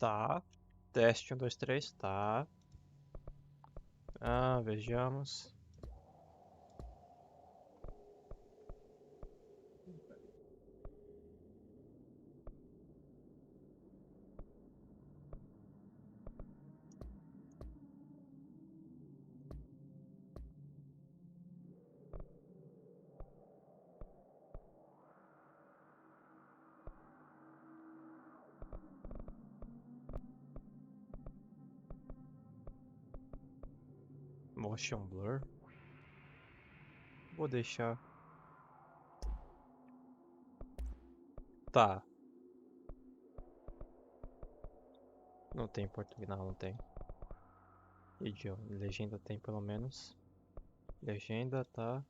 Tá. Teste 1, 2, 3. Tá. Vejamos. Motion blur. Vou deixar. Tá. Não tem português, não tem. Idioma. Legenda tem pelo menos. Legenda, tá.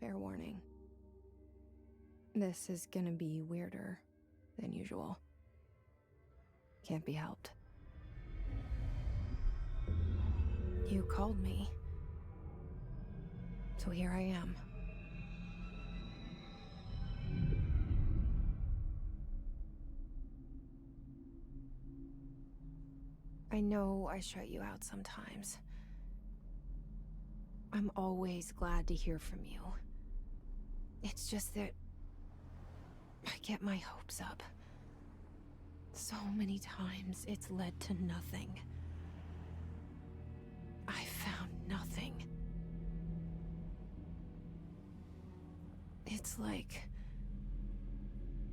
Fair warning. This is gonna be weirder than usual. Can't be helped. You called me. So here I am. I know I shut you out sometimes. I'm always glad to hear from you. It's just that I get my hopes up. So many times it's led to nothing. I found nothing. It's like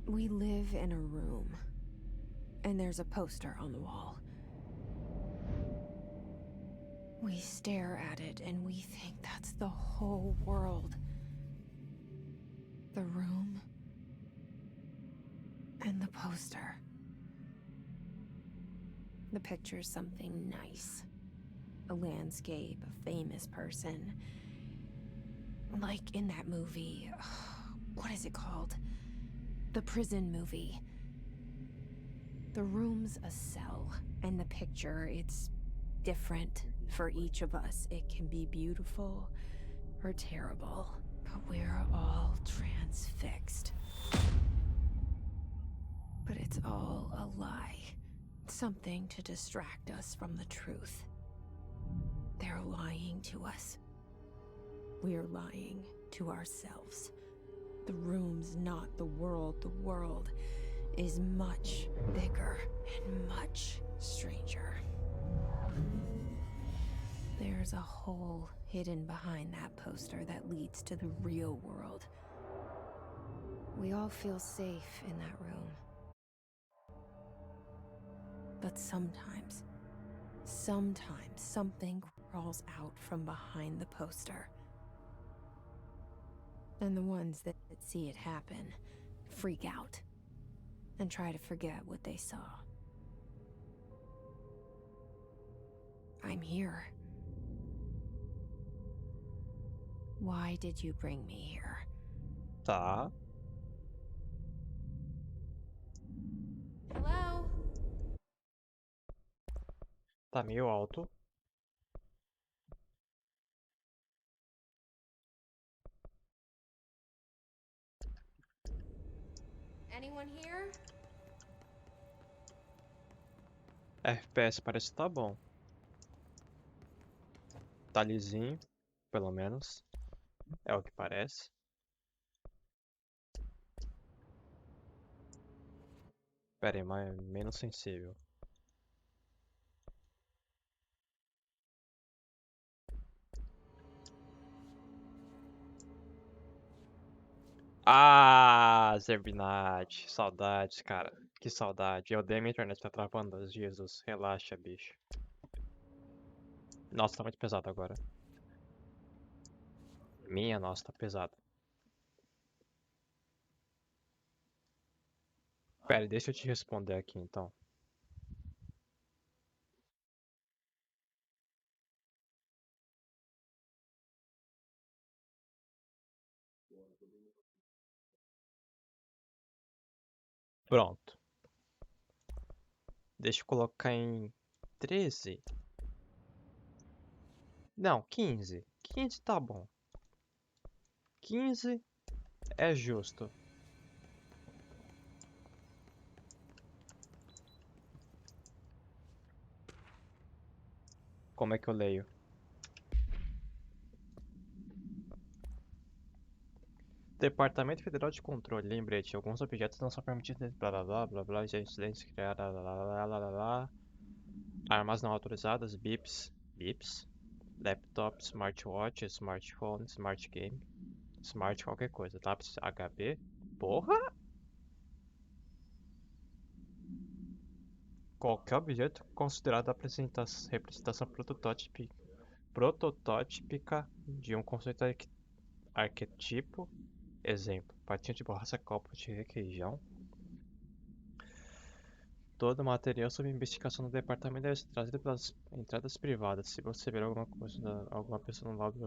we live in a room, and there's a poster on the wall. We stare at it and we think that's the whole world. The room and the poster. The picture's something nice. A landscape, a famous person. Like in that movie, what is it called? The prison movie. The room's a cell, and the picture, it's different for each of us. It can be beautiful or terrible, but we're all transfixed. But it's all a lie. Something to distract us from the truth. They're lying to us. We're lying to ourselves. The room's not the world. The world is much bigger and much stranger. There's a hole hidden behind that poster that leads to the real world. We all feel safe in that room. But sometimes something crawls out from behind the poster. And the ones that see it happen freak out and try to forget what they saw. I'm here. Why did you bring me here? Tá. Hello? Tá meio alto. Anyone here? FPS parece que tá bom. Tá lisinho, pelo menos. É o que parece. Pera aí, mas menos sensível. Zerbinati. Saudades, cara. Que saudade. Eu dei minha internet tá travando. Jesus, relaxa, bicho. Nossa, tá muito pesado agora. Minha nossa, tá pesado. Pera, deixa eu te responder aqui então. Pronto. Deixa eu colocar em 13. Não, 15. 15 tá bom. 15 é justo. Como é que eu leio? Departamento Federal de Controle, lembrete, alguns objetos não são permitidos, blá blá blá blá blá, incidentes criados, blá blá blá blá blá, armas não autorizadas, bips, laptop, smartwatch, smartphone, smart game, smart qualquer coisa, lápis HB, porra! Qualquer objeto considerado representação prototótipica de um conceito arquetipo, exemplo, patinho de borracha, copo de requeijão. Todo material sob investigação do departamento deve ser trazido pelas entradas privadas. Se você ver alguma coisa, alguma pessoa no lobby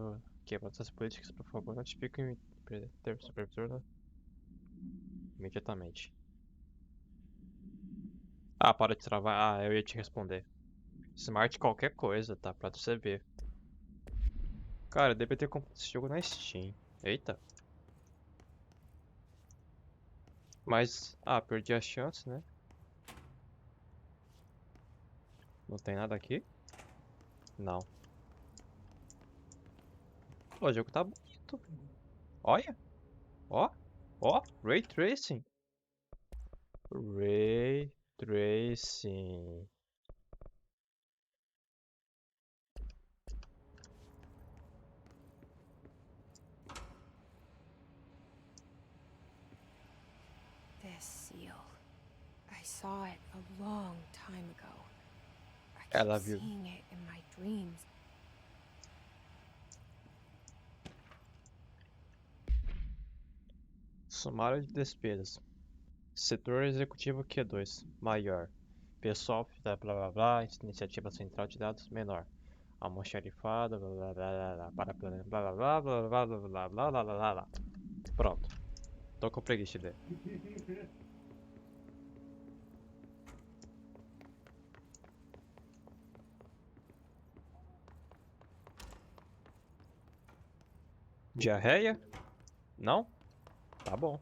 quebrando essas políticas, por favor, notifique o supervisor imediatamente. Ah, para de travar. Ah, eu ia te responder. Smart qualquer coisa, tá? Pra você ver. Cara, eu deveria ter comprado esse jogo na Steam. Eita. Mas, perdi a chance, né? Não tem nada aqui? Não. Pô, o jogo tá bonito. Olha. Ó. Ó. Ray Tracing. Ray Tracing. This seal. I saw it a long time ago. I keep Ela viu. seeing it in my dreams. Sumário de despesas. Setor executivo Q2. Maior. Pessoal, blá blá blá blá. Iniciativa central de dados menor. Almoxarifado, blá blá blá blá. Para blá blá blá blá blá blá blá blá blá blá blá. Pronto. Tô com preguiça de ler. Diarreia? Não? Tá bom.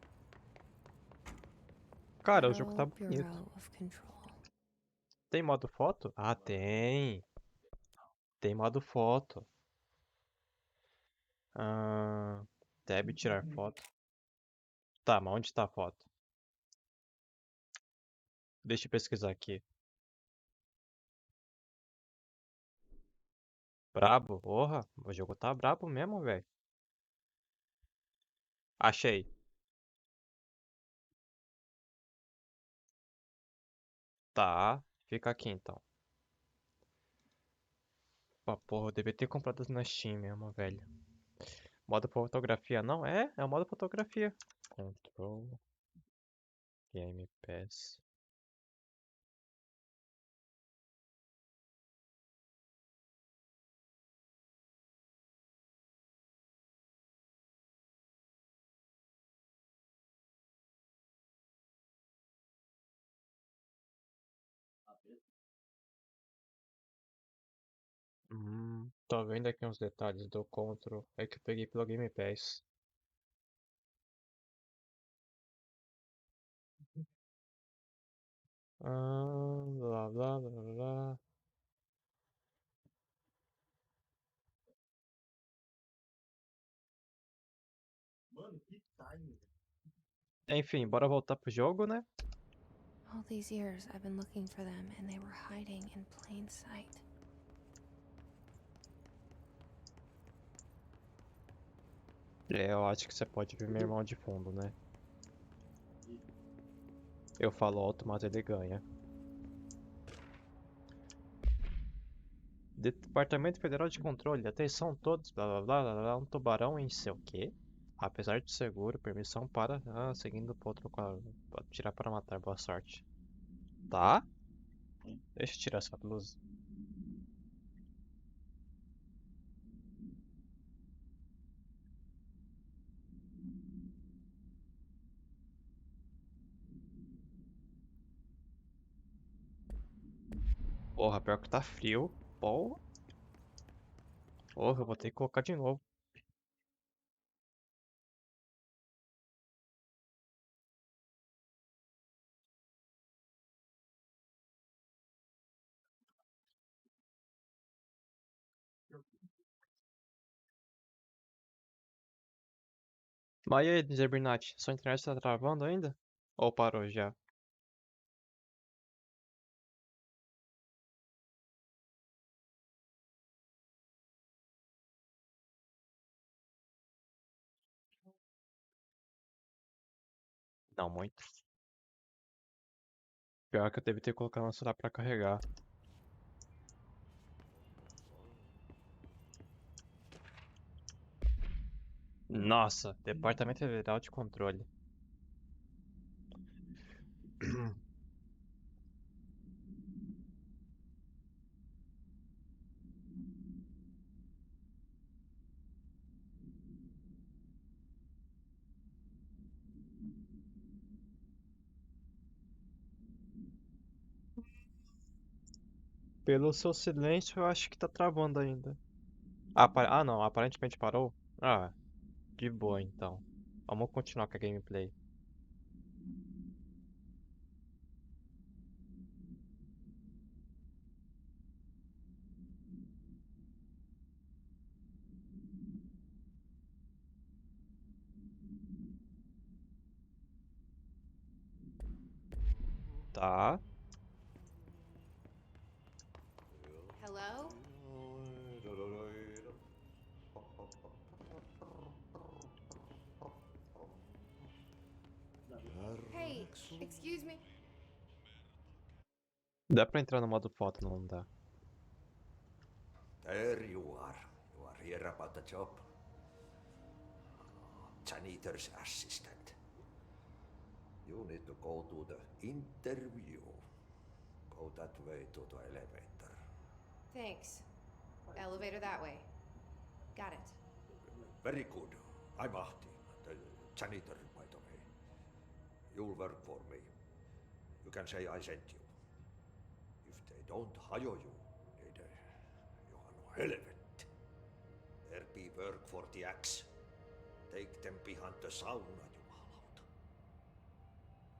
Cara, o jogo tá Federal bonito. Bureau of Control. Tem modo foto? Ah, tem. Tem modo foto. Ah, tab tirar foto. Tá, mas onde tá a foto? Deixa eu pesquisar aqui. Brabo? Porra, o jogo tá brabo mesmo, velho. Achei. Tá, fica aqui então. Pô, porra, eu devia ter comprado na Steam mesmo, velho. Modo fotografia, não? É o modo fotografia. Control, Game Pass. Tô vendo aqui uns detalhes do Control. É que eu peguei pelo Game Pass. Blá blá blá blá. Enfim, bora voltar pro jogo, né? All these years I've been looking for them and they were hiding in plain sight. Eu acho que você pode ver meu irmão de fundo, né? Eu falo alto, mas ele ganha. Departamento Federal de Controle, atenção todos, blá blá blá blá blá, um tubarão em seu quê? Apesar de seguro, permissão para. Seguindo o outro quadro. Pode tirar para matar, boa sorte. Tá? Deixa eu tirar essa blusa. Porra, pior que tá frio. Porra, porra, eu vou ter que colocar de novo. Mas e aí, Zebrinati, sua internet tá travando ainda? Ou parou já? Não, muito. Pior que eu teve que ter colocado no celular pra carregar. Nossa, Departamento Federal de Controle. Pelo seu silêncio, eu acho que tá travando ainda. Ah, não, aparentemente parou. Ah, de boa então. Vamos continuar com a gameplay. Tá. Hello? Hey, excuse me. Dá pra entrar no modo foto, não dá. There you are. You are here about the job. Janitor's assistant. You need to go to the interview. Go that way to the elevator. Thanks. Elevator that way. Got it. Very good. I'm Ahti, the janitor, by the way. You'll work for me. You can say I sent you. If they don't hire you, niin johan on helvetti. There be work for the axe. Take them behind the sauna, jumalauta.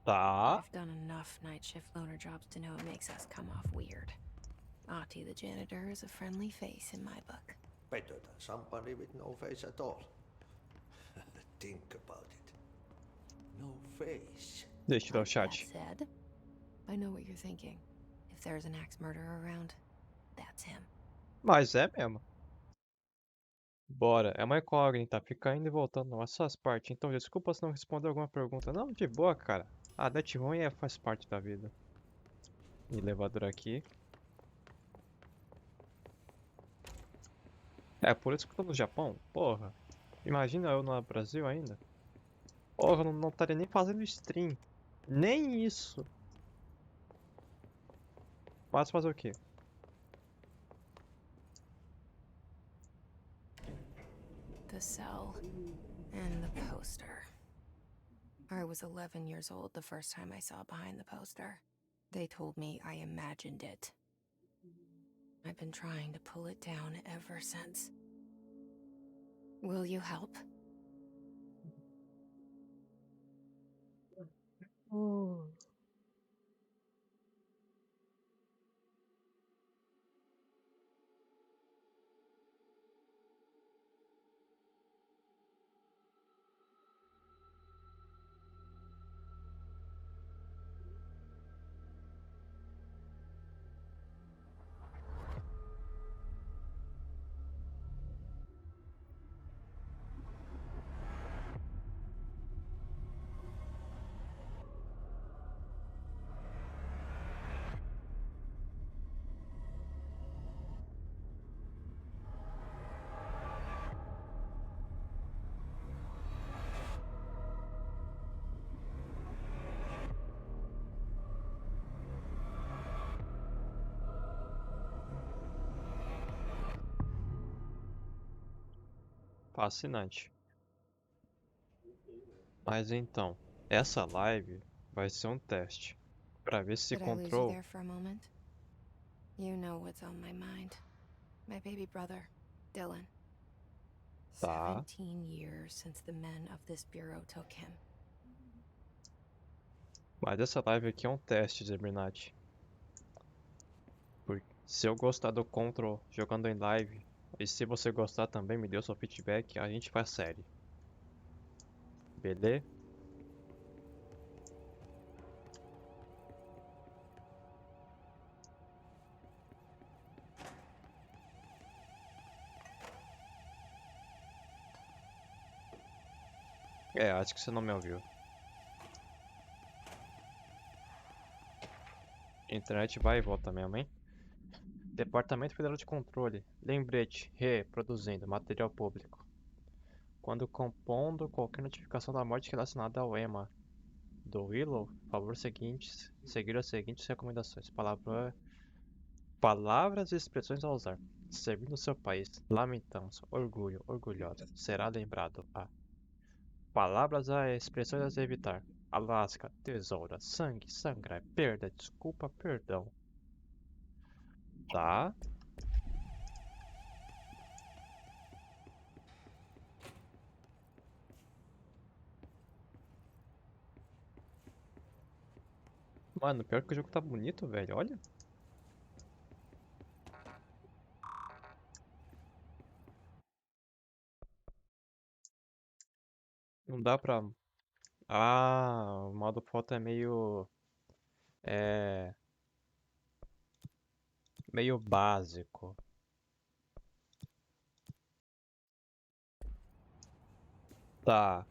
Tá. I've done enough night shift loner jobs to know it makes us come off weird. Ahti the janitor is a friendly face in my book. Better than somebody with no face at all. Think about it. No face. Deixa eu tirar o That chat. said, I know what you're thinking. If there's an axe murderer around, that's him. Mas é mesmo. Bora, é uma incógnita, fica indo e voltando nas suas partes. Então, desculpa se não responder alguma pergunta. Não, de boa, cara. A net ruim faz parte da vida. Elevador aqui. É por isso que eu tô no Japão? Porra. Imagina eu no Brasil ainda. Porra, eu não estaria nem fazendo stream. Nem isso. Mas fazer o quê? The cell and the poster. I was 11 years old the first time I saw behind the poster. They told me I imagined it. I've been trying to pull it down ever since. Will you help? Fascinante. Mas então, essa live vai ser um teste. Pra ver se Did I lose you control. there for a moment? You know what's on my mind. My baby brother, Dylan. Tá. 17 years since the men of this bureau took him. Mas essa live aqui é um teste, Zebrinati. Se eu gostar do Control jogando em live, e se você gostar também, me dê o seu feedback, a gente faz série. Beleza? É, acho que você não me ouviu. Internet vai e volta mesmo, hein? Departamento Federal de Controle. Lembrete. Reproduzindo. Material público. Quando compondo qualquer notificação da morte relacionada ao EMA do Willow, favor seguir as seguintes recomendações. Palavras e expressões a usar. Servindo o seu país. Lamentamos. Orgulho. Orgulhosa. Será lembrado a. Palavras e expressões a evitar. Alasca. Tesoura. Sangue. Sangrar. Perda. Desculpa. Perdão. Tá? Mano, pior que o jogo tá bonito, velho. Olha. Não dá pra. Ah, o modo foto é meio. É. Meio básico. Tá.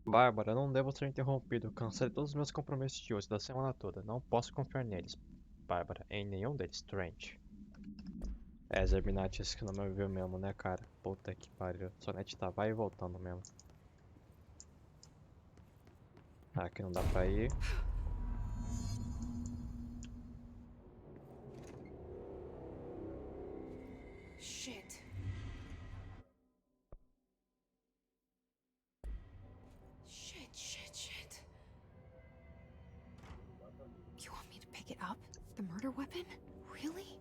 Bárbara, não devo ser interrompido. Cancele todos os meus compromissos de hoje, da semana toda. Não posso confiar neles. Bárbara, em nenhum deles. Trent. É, Zerbinati, esse que não me ouviu mesmo, né, cara? Puta que pariu. Sua net tá vai e voltando mesmo. Ah, aqui não dá pra ir. Shit. Shit. You want me to pick it up? The murder weapon? Really?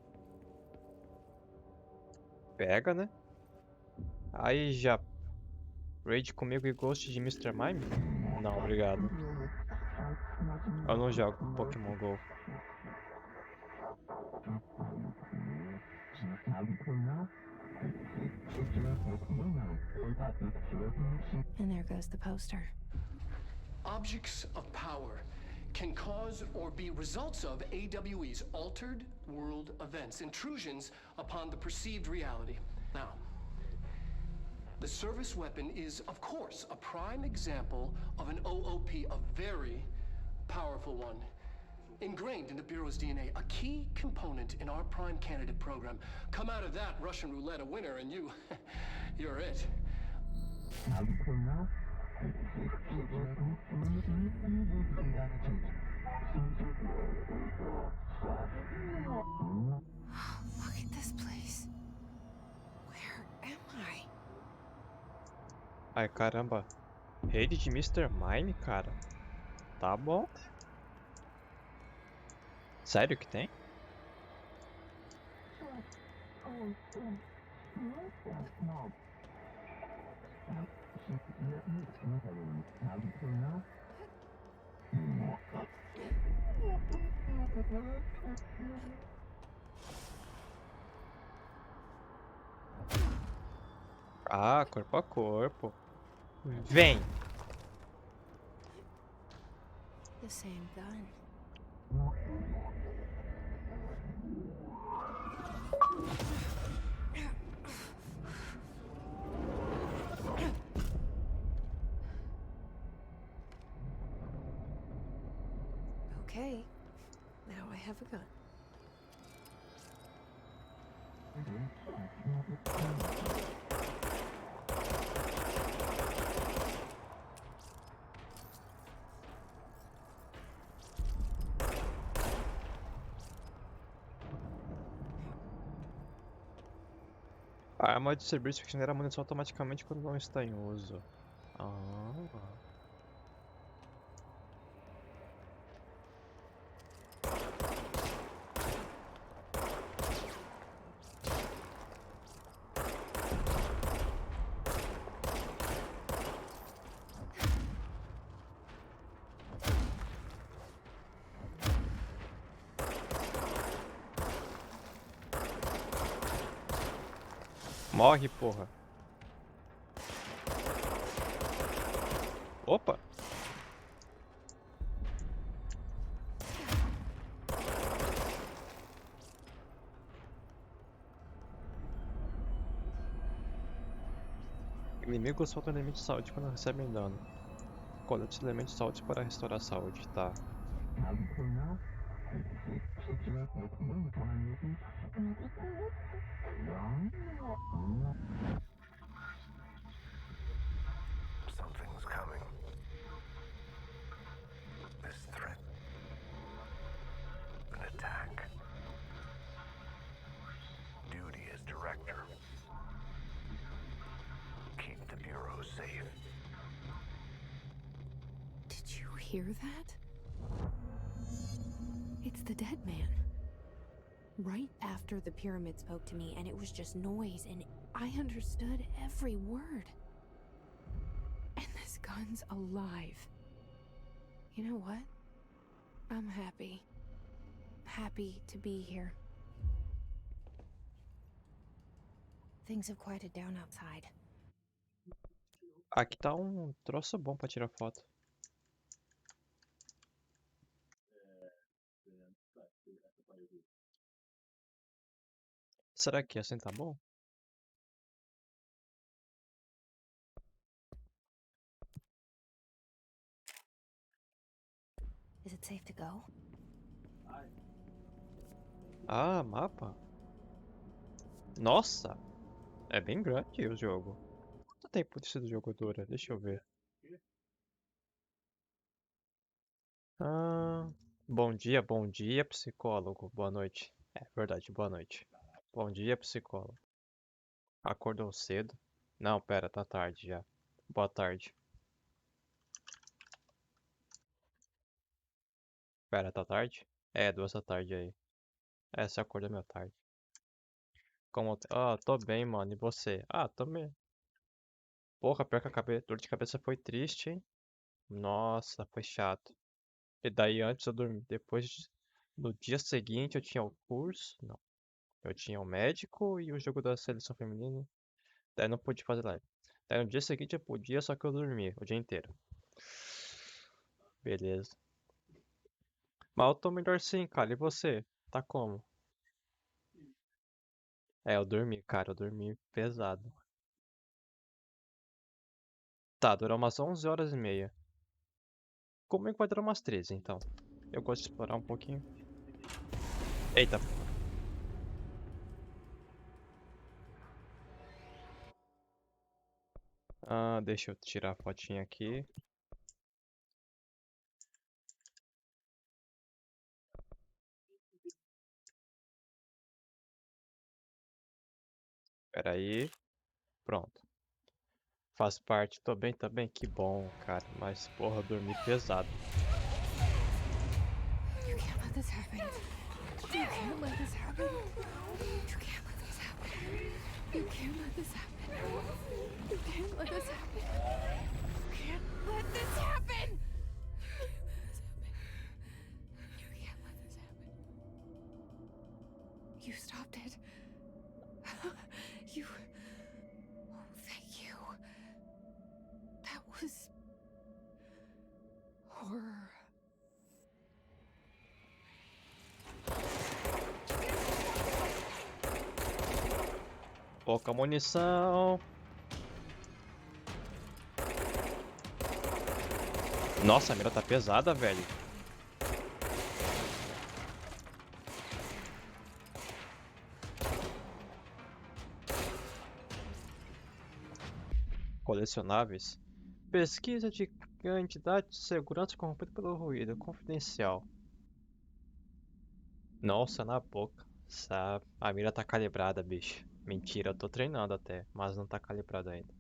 Pega, né? Aí já. Raid comigo e Ghost de Mr. Mime? Não, obrigado. Eu não jogo Pokémon GO. And there goes the poster. Objects of power can cause or be results of AWE's altered world events, intrusions upon the perceived reality. Now, the service weapon is, of course, a prime example of an OOP, a very powerful one. Ingrained in the Bureau's DNA, a key component in our prime candidate program. Come out of that Russian roulette a winner and you're it. Look at this place. Where am I? Ai, caramba. Rede de Mr. Mime, cara. Tá bom. Sério que tem? Ah, corpo a corpo. Vem! The same gun. Okay, now I have a gun. A arma de serviço que genera munição automaticamente quando não está em uso. Ah. Morre, porra. Opa! Inimigos soltam limite de saúde quando recebem dano. Colete elementos de saúde para restaurar a saúde, tá. Something's coming. This threat. An attack. Duty as director. Keep the Bureau safe. Did you hear that? It's the dead man. Right after the pyramid spoke to me, and it was just noise, and I understood every word. And this gun's alive. You know what? I'm happy. Happy to be here. Things have quieted down outside. Aqui tá um troço bom pra tirar foto. Será que assim tá bom? Is it safe to go? Ah, mapa. Nossa! É bem grande o jogo. Quanto tempo esse jogo dura? Deixa eu ver. Ah, bom dia, psicólogo. Boa noite. É verdade, boa noite. Bom dia, psicólogo. Acordou cedo? Não, pera, tá tarde já. Boa tarde. Pera, tá tarde? É, 2 da tarde aí. É, você acordou meio tarde. Como... Ah, tô bem, mano. E você? Ah, tô bem. Porra, pior que a dor de cabeça foi triste, hein? Nossa, foi chato. E daí antes eu dormi. No dia seguinte eu tinha o curso. Não. Eu tinha o médico e o jogo da seleção feminina. Daí não pude fazer live. Daí no dia seguinte eu podia, só que eu dormi o dia inteiro. Beleza. Mas eu tô melhor sim, cara. E você? Tá como? É, eu dormi, cara. Eu dormi pesado. Tá, durou umas 11 horas e meia. Comigo vai durar umas 13, então. Eu gosto de explorar um pouquinho. Eita. Ah, deixa eu tirar a fotinha aqui. Pera aí. Pronto. Faz parte. Tô bem também. Que bom, cara. Mas, porra, eu dormi pesado. You can't let this happen. You can't let this happen. You can't let this happen. You can't let this happen. You can't let this happen. You can't let this happen. You can't let this happen. You stopped it. You. Oh, thank you. That was horror. Pouca munição. Nossa, a mira tá pesada, velho. Colecionáveis. Pesquisa de quantidade de segurança corrompida pelo ruído. Confidencial. Nossa, na boca. A mira tá calibrada, bicho. Mentira, eu tô treinando até, mas não tá calibrado ainda.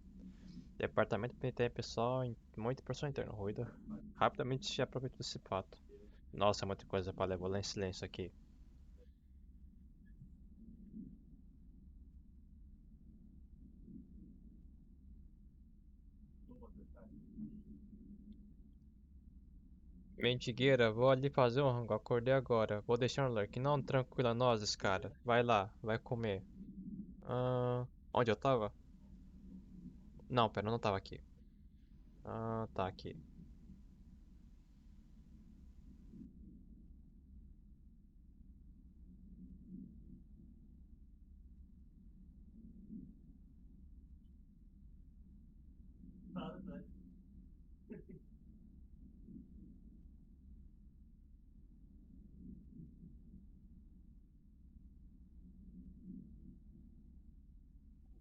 Departamento penitenciário pessoal, muita pressão interna, ruído. Rapidamente se aproveita desse fato. Nossa, é muita coisa pra ler, vou ler em silêncio aqui. Mentigueira, vou ali fazer um rango, acordei agora. Vou deixar um lurk, não tranquila nozes, cara. Vai lá, vai comer. Onde eu tava? Não, pera, eu não tava aqui. Tá aqui.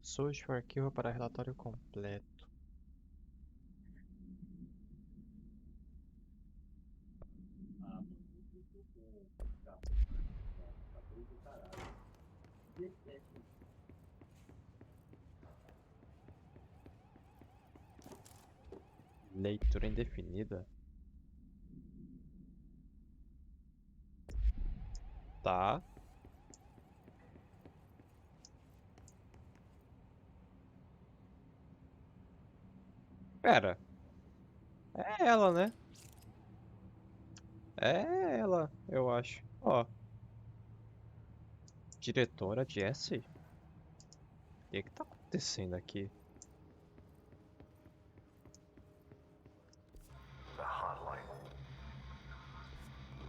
Sujo o arquivo para relatório completo. Leitura indefinida. Tá. Pera. É ela, né? É ela, eu acho. Ó, diretora Jessie? O que que tá acontecendo aqui? The hotline.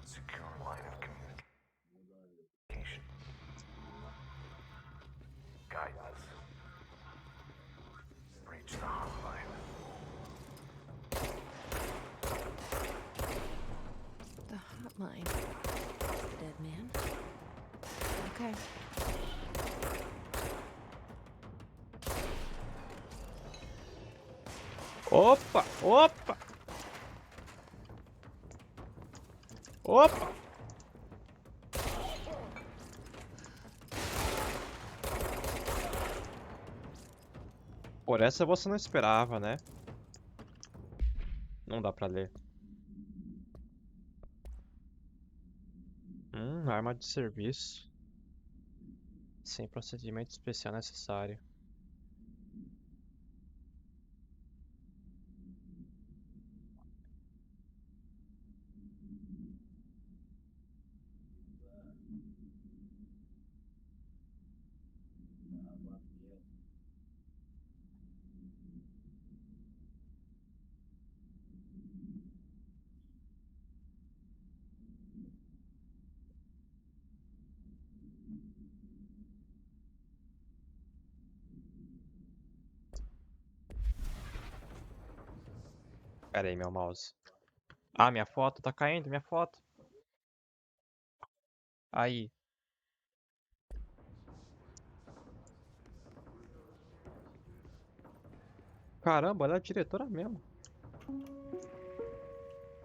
Secure line of communication. Guidance. Reach the hotline. The hotline. Dead man. Okay. Opa! Opa! Opa! Por essa você não esperava, né? Não dá pra ler. Arma de serviço. Sem procedimento especial necessário. Pera aí, meu mouse. Ah, minha foto tá caindo, minha foto. Aí. Caramba, ela é a diretora mesmo.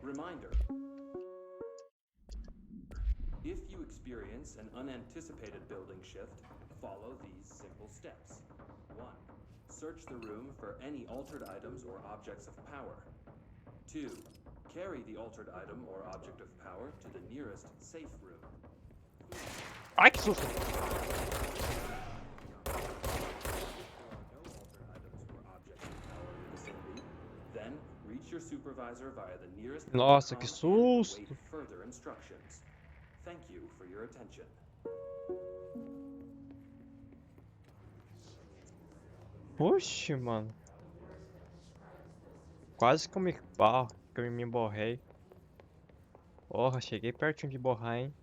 Reminder. If you experience an unanticipated building shift, follow these simple steps. 1. Search the room for any altered items or objects of power. 2. Carry the altered item or object of power to the nearest safe room. Ai, que susto! There are no altered items or objects of power in the vicinity. Then reach your supervisor via the nearest Nossa, que intercom and await susto! further instructions. Thank you for your attention. Oxe, mano. Quase que eu me... Ah, que eu me borrei. Porra, cheguei pertinho de borrar, hein?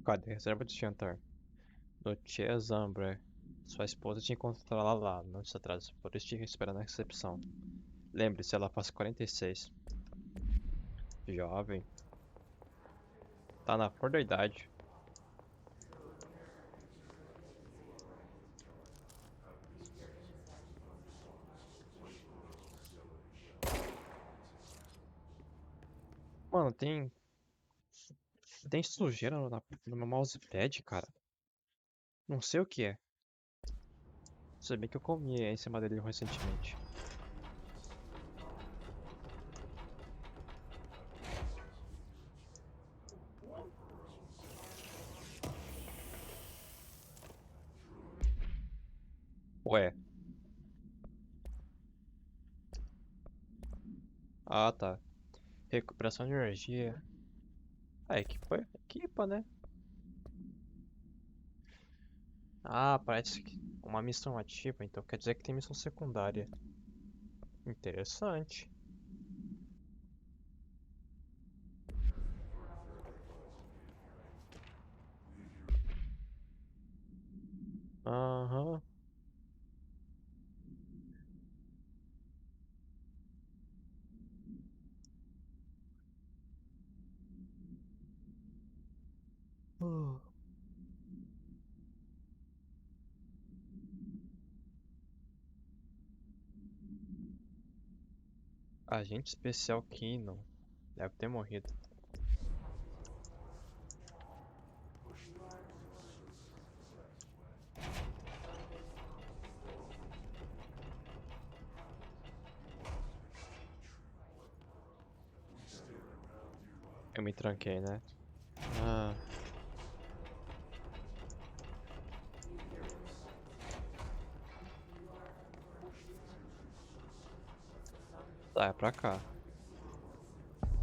Cadê? Reserva de jantar. Notícia Zambra. Sua esposa te encontrará lá, não se atrase. Por isso te espera na recepção. Lembre-se, ela faz 46. Jovem. Tá na flor da idade. Mano, tem Tem sujeira no meu mousepad, cara. Não sei o que é. Se bem que eu comi em cima dele recentemente. Ué. Ah, tá. Recuperação de energia. Ah, equipa, né? Ah, parece que uma missão ativa, então quer dizer que tem missão secundária. Interessante. Aham. Uh. Agente especial Kino. Deve ter morrido. Eu me tranquei, né? Ah. Tá, é pra cá.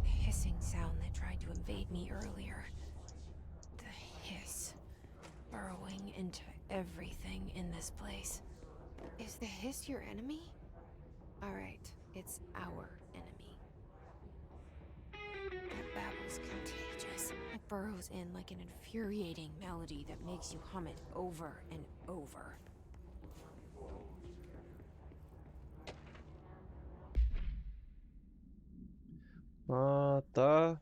The hissing sound that tried to invade me earlier. The hiss. Burrowing into everything in this place. Is the hiss your enemy? Alright, it's our enemy. That babble's contagious. It burrows in like an infuriating melody that makes you hum it over and over. Ah, tá.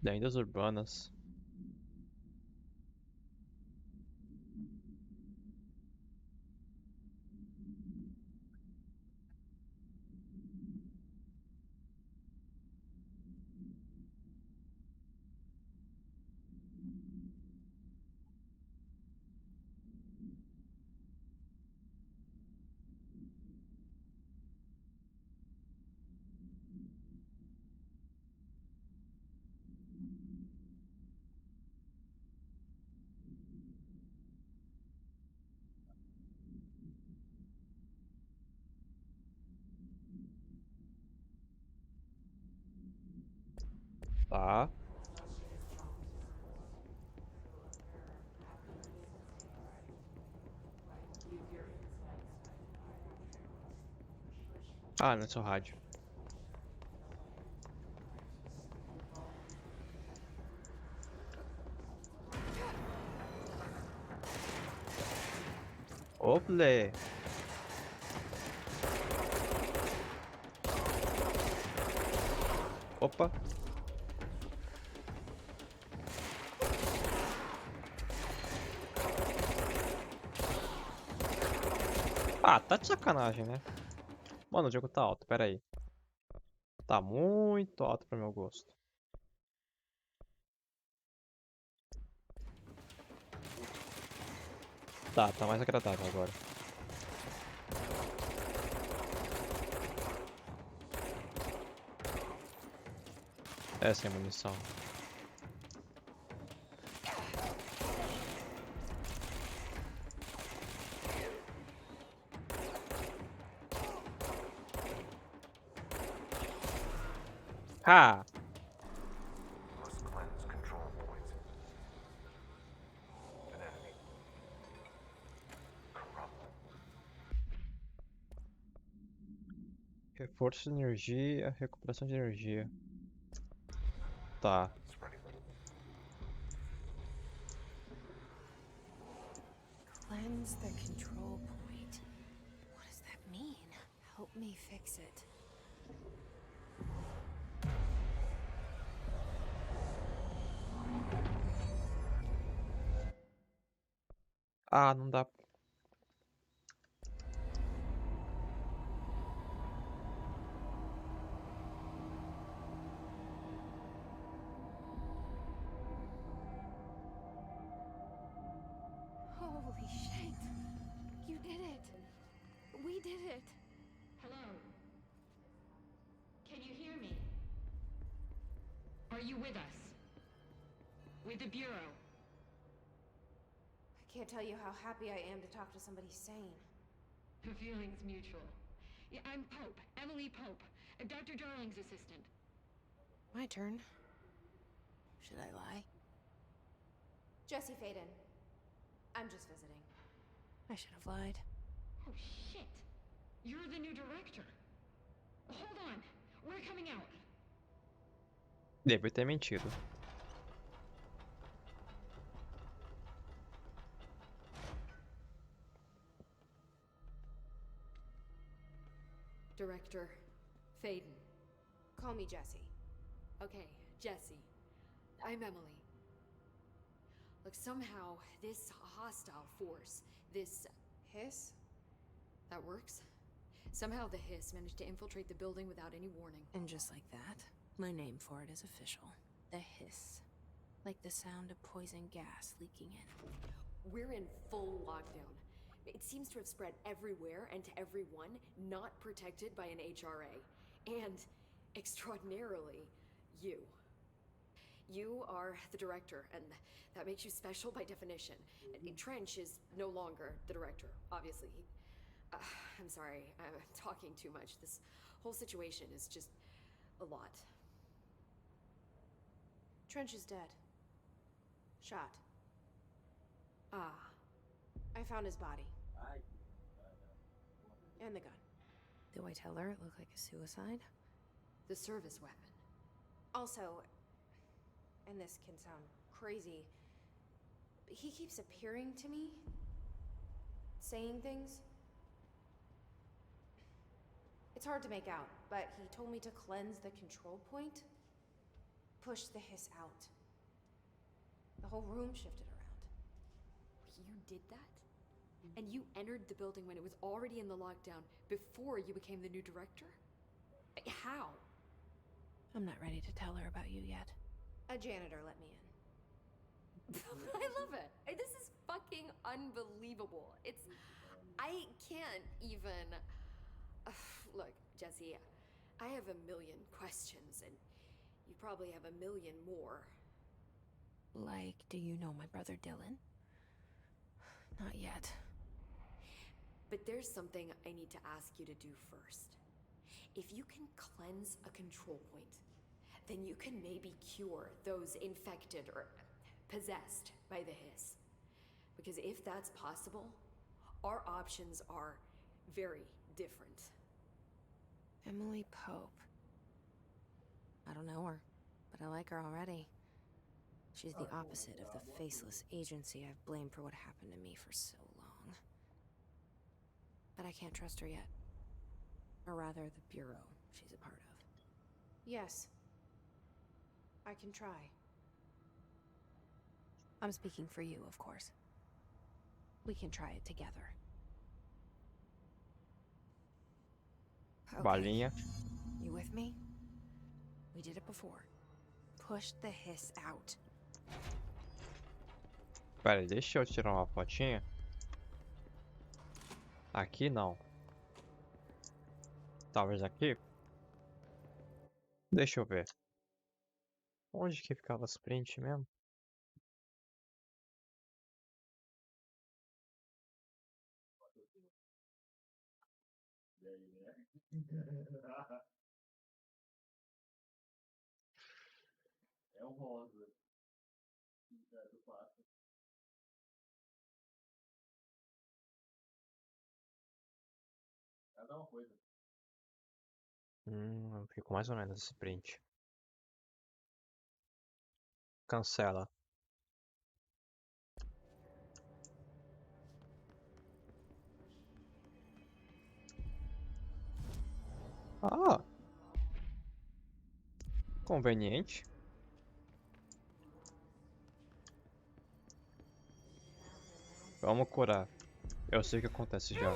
Lendas urbanas. Tá. Ah, não é seu rádio. Ople! Opa! Ah, tá de sacanagem, né? Mano, o jogo tá alto, pera aí. Tá muito alto pro meu gosto. Tá mais agradável agora. É sem munição. Ha! Must cleanse control points. An enemy. Corrupt. Reforço de energia, recuperação de energia. Tá. Spreading. Cleanse the control point. What does that mean? Help me fix it. Ah, não dá. Holy shit! You did it! We did it! Hello? Can you hear me? Are you with us? With the Bureau? I can't tell you how happy I am to talk to somebody sane. The feeling's mutual. Yeah, I'm Pope, Emily Pope, Dr. Darling's assistant. My turn. Should I lie? Jesse Faden. I'm just visiting. I should have lied. Oh, shit. You're the new director. Hold on. We're coming out. Deve ter mentido. Director Faden. Call me Jesse. Okay, Jesse. I'm Emily. Look, somehow this hostile force, this Hiss? that works? Somehow the hiss managed to infiltrate the building without any warning. And just like that, my name for it is official. The hiss. Like the sound of poison gas leaking in. We're in full lockdown. It seems to have spread everywhere and to everyone not protected by an HRA. And, extraordinarily, you. You are the director, and that makes you special by definition. Trench is no longer the director, obviously. I'm sorry, I'm talking too much. This whole situation is just a lot. Trench is dead. Shot. Ah, I found his body. And the gun. Do I tell her it looked like a suicide? the service weapon. Also, and this can sound crazy, but he keeps appearing to me, saying things. It's hard to make out, but he told me to cleanse the control point, push the hiss out. The whole room shifted around. You did that? And you entered the building when it was already in the lockdown before you became the new director? How? I'm not ready to tell her about you yet. A janitor let me in. I love it. This is fucking unbelievable. I can't even. Look, Jesse, I have a million questions, and you probably have a million more. Like, do you know my brother Dylan? Not yet. But there's something I need to ask you to do first. If you can cleanse a control point, then you can maybe cure those infected or possessed by the hiss. Because if that's possible, our options are very different. Emily Pope. I don't know her, but I like her already. She's the opposite of the faceless agency I've blamed for what happened to me for so long. But I can't trust her yet. Or rather, the Bureau she's a part of. Yes. I can try. I'm speaking for you, of course. We can try it together. Okay. Balinha. You with me? We did it before. Push the hiss out. Pera aí, deixa eu tirar uma fotinha. Aqui não. Talvez aqui. Deixa eu ver. Onde que ficava as print mesmo? Eu fico mais ou menos esse print. Cancela. Ah, conveniente. Vamos curar. Eu sei o que acontece já.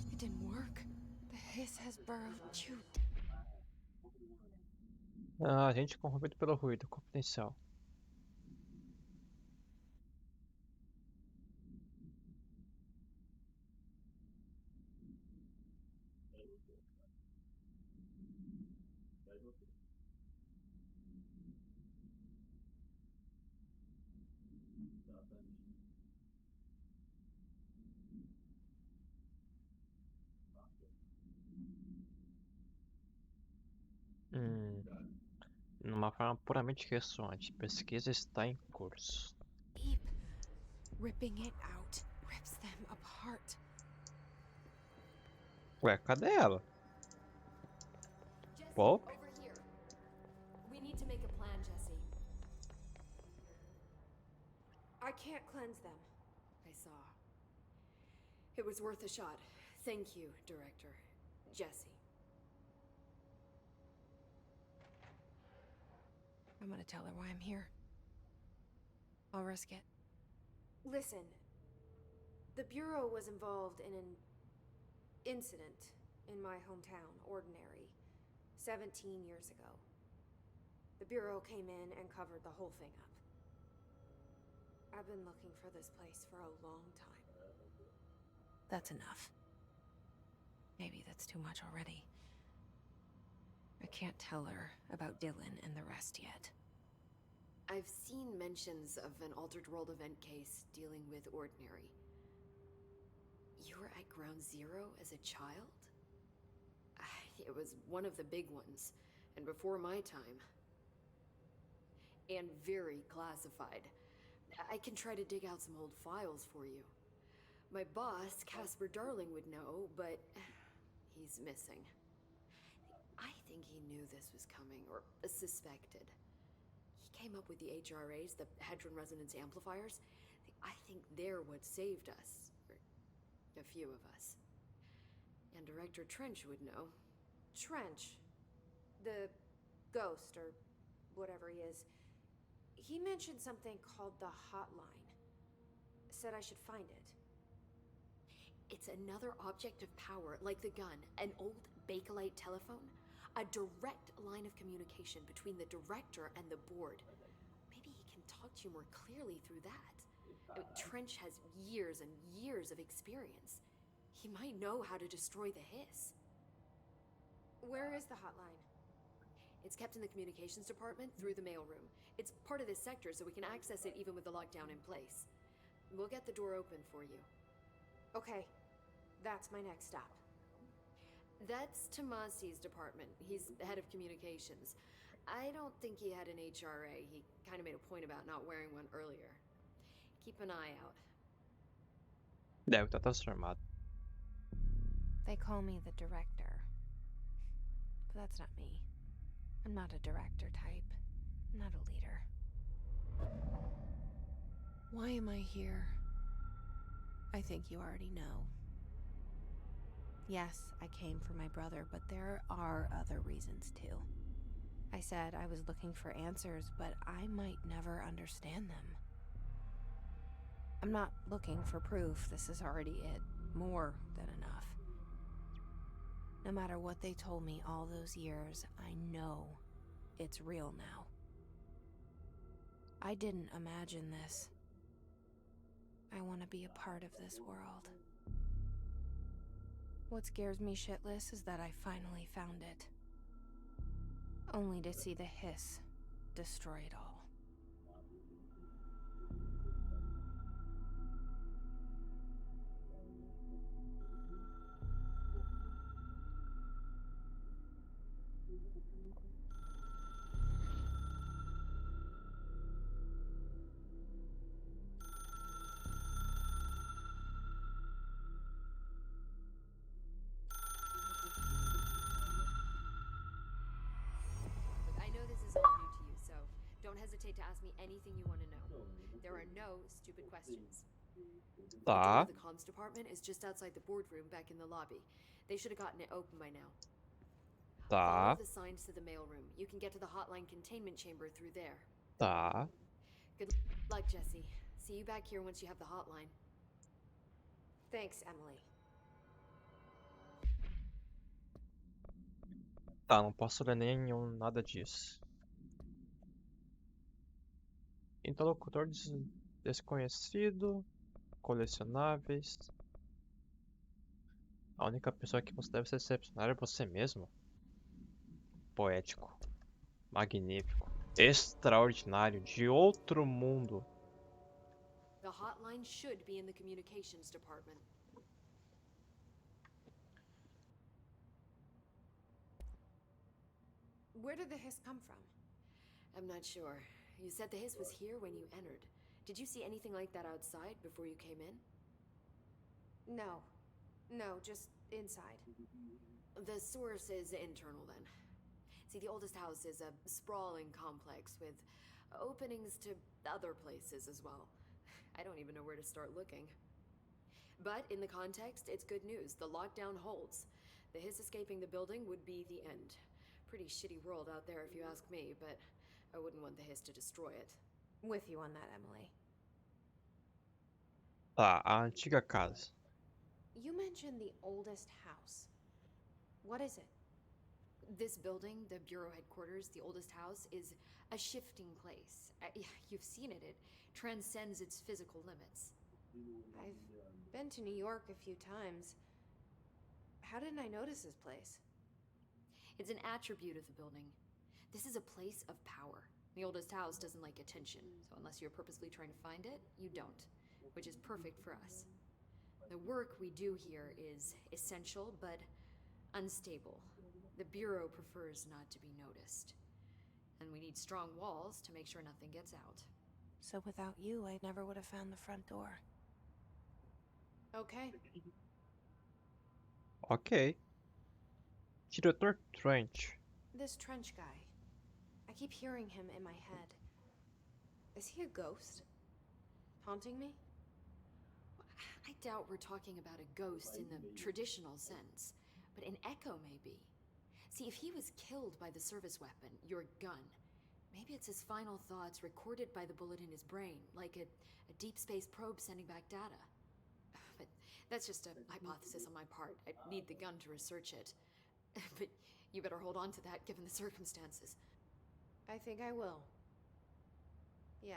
It didn't work. The hiss has burrowed too. Ah, agente corrompido pelo ruído. Confidencial. Hum, numa forma puramente ressoante. Pesquisa está em curso. Beep. Ripping it out rips them apart. Ué, cadê ela? Jesse, Pô? over here. We need to make a plan, Jesse. I can't cleanse them. I saw. It was worth a shot. Thank you, Director. Jesse. I'm gonna tell her why I'm here. I'll risk it. Listen, the Bureau was involved in an incident in my hometown, Ordinary, 17 years ago. The Bureau came in and covered the whole thing up. I've been looking for this place for a long time. That's enough. Maybe that's too much already. I can't tell her about Dylan and the rest yet. I've seen mentions of an Altered World event case dealing with Ordinary. You were at Ground Zero as a child? It was one of the big ones, and before my time. And very classified. I can try to dig out some old files for you. My boss, Casper Darling, would know, but he's missing. I think he knew this was coming, or suspected. He came up with the HRAs, the Hadron Resonance Amplifiers. I think they're what saved us. Or a few of us. And Director Trench would know. Trench. The ghost, or whatever he is. He mentioned something called the hotline. Said I should find it. It's another object of power, like the gun, an old Bakelite telephone. A direct line of communication between the director and the board. Maybe he can talk to you more clearly through that. Trench has years and years of experience. He might know how to destroy the hiss. Where is the hotline? It's kept in the communications department through the mailroom. It's part of this sector, so we can access it even with the lockdown in place. We'll get the door open for you. Okay, that's my next stop. That's Tomasi's department. He's the head of communications. I don't think he had an HRA. He kind of made a point about not wearing one earlier. Keep an eye out. Deve estar transformado. They call me the director. But that's not me. I'm not a director type. I'm not a leader. Why am I here? I think you already know. Yes, I came for my brother, but there are other reasons too. I said I was looking for answers, but I might never understand them. I'm not looking for proof. This is already it. More than enough. No matter what they told me all those years, I know it's real now. I didn't imagine this. I want to be a part of this world. What scares me shitless is that I finally found it. Only to see the hiss destroy it all. hesitate to ask me anything you want to know. There are no stupid questions. The door Tá, to the comms department is just outside the boardroom back in the lobby. They should have gotten it open by now. Follow tá, the signs to the mailroom. You can get to the hotline containment chamber through there. tá. Good luck, Jesse. See you back here once you have the hotline. Thanks, Emily. Tá, não posso ler nenhum nada disso. Interlocutor desconhecido. Colecionáveis. A única pessoa que você deve se decepcionar é você mesmo. Poético. Magnífico. Extraordinário. De outro mundo. The hotline should be in the communications department. Where did the hiss come from? I'm not sure. You said the hiss was here when you entered. Did you see anything like that outside before you came in? No, just inside. The source is internal then. See, the oldest house is a sprawling complex with openings to other places as well. I don't even know where to start looking. But in the context, it's good news. The lockdown holds. The hiss escaping the building would be the end. Pretty shitty world out there if you ask me, but I wouldn't want the hiss to destroy it. With you on that, Emily. Tá, a antiga casa. You mentioned the oldest house. What is it? This building, the bureau headquarters, the oldest house, is a shifting place. You've seen it. It transcends its physical limits. I've been to New York a few times. How didn't I notice this place? It's an attribute of the building. This is a place of power. The oldest house doesn't like attention, so unless you're purposely trying to find it, you don't, which is perfect for us. The work we do here is essential, but unstable. The Bureau prefers not to be noticed. And we need strong walls to make sure nothing gets out. So without you, I never would have found the front door. Okay. Ok. Diretor Trench. This Trench guy. I keep hearing him in my head. Is he a ghost? Haunting me? I doubt we're talking about a ghost in the traditional sense, but an echo maybe. See, if he was killed by the service weapon, your gun, maybe it's his final thoughts recorded by the bullet in his brain, like a deep space probe sending back data. But that's just a hypothesis on my part. I'd need the gun to research it. But you better hold on to that given the circumstances. I think I will. Yeah.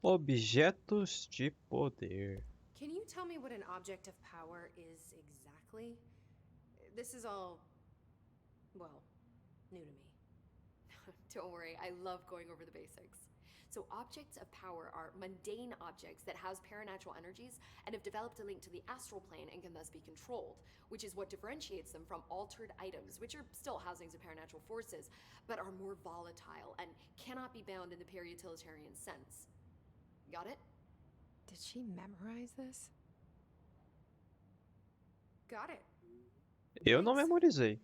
Objetos de poder. Can you tell me what an object of power is exactly? This is all, well, new to me. Don't worry, I love going over the basics. So objects of power are mundane objects that house paranatural energies and have developed a link to the astral plane and can thus be controlled, which is what differentiates them from altered items, which are still housings of paranatural forces, but are more volatile and cannot be bound in the peri-utilitarian sense. Got it? Did she memorize this? Got it. Eu não Thanks. memorizei.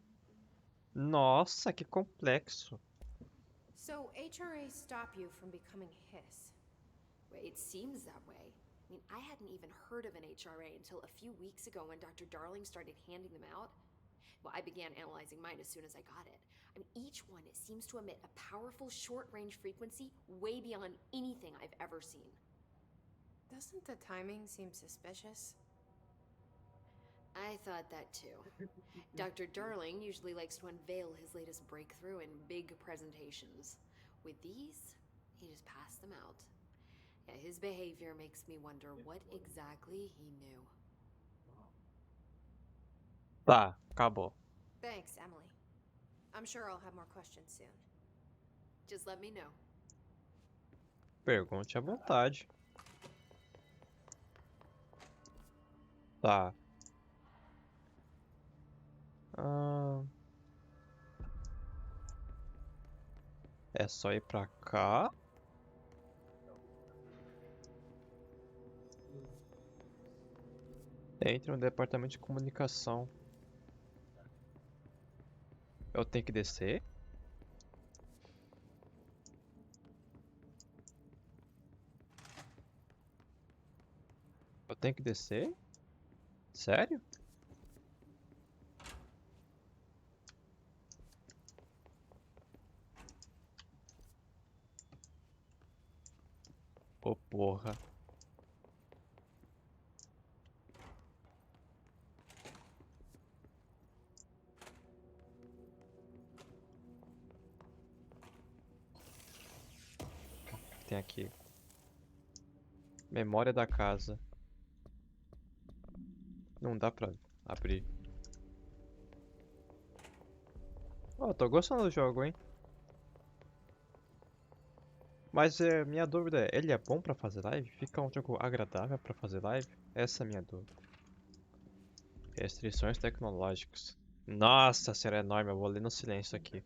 Nossa, que complexo. So HRA stop you from becoming hiss. Well, it seems that way. I mean, I hadn't even heard of an HRA until a few weeks ago when Dr. Darling started handing them out. Well, I began analyzing mine as soon as I got it. I mean, each one seems to emit a powerful short-range frequency way beyond anything I've ever seen. Doesn't the timing seem suspicious? I thought that too. Dr. Darling usually likes to unveil his latest breakthrough in big presentations. With these, he just passed them out. Yeah, his behavior makes me wonder what exactly he knew. Tá, acabou. Thanks, Emily. I'm sure I'll have more questions soon. Just let me know. Pergunte à vontade. Tá. É só ir pra cá. Entre no departamento de comunicação. Eu tenho que descer? tenho que descer? Sério? Ô, porra. Tem aqui. Memória da casa. Não dá pra abrir. Ó, tô gostando do jogo, hein? Mas minha dúvida é, ele é bom pra fazer live? Fica um jogo agradável pra fazer live? Essa é a minha dúvida. Restrições tecnológicas. Nossa, será enorme, eu vou ler no silêncio aqui.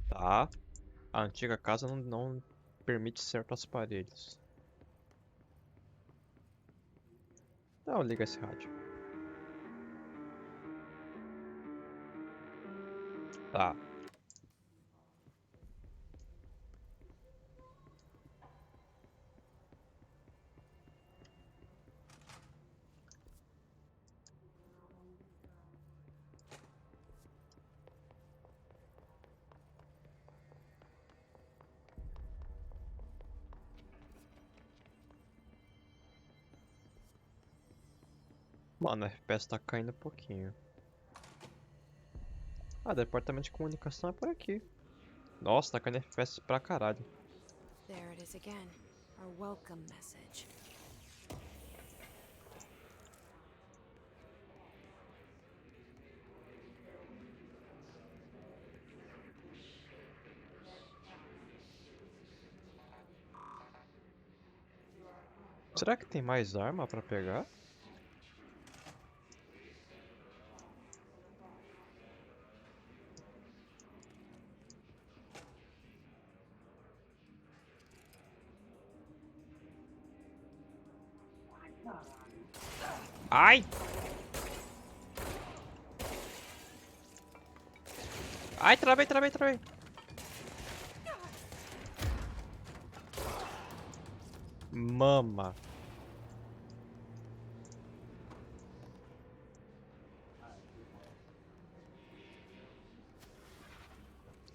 Tá. A antiga casa não permite certos aparelhos. Então liga esse rádio. Tá. Mano, o FPS tá caindo um pouquinho. Ah, departamento de comunicação é por aqui. Nossa, tá caindo FPS pra caralho. There it is again. Our welcome message. Será que tem mais arma pra pegar? Ai! Ai, travei, travei, travei. Mama.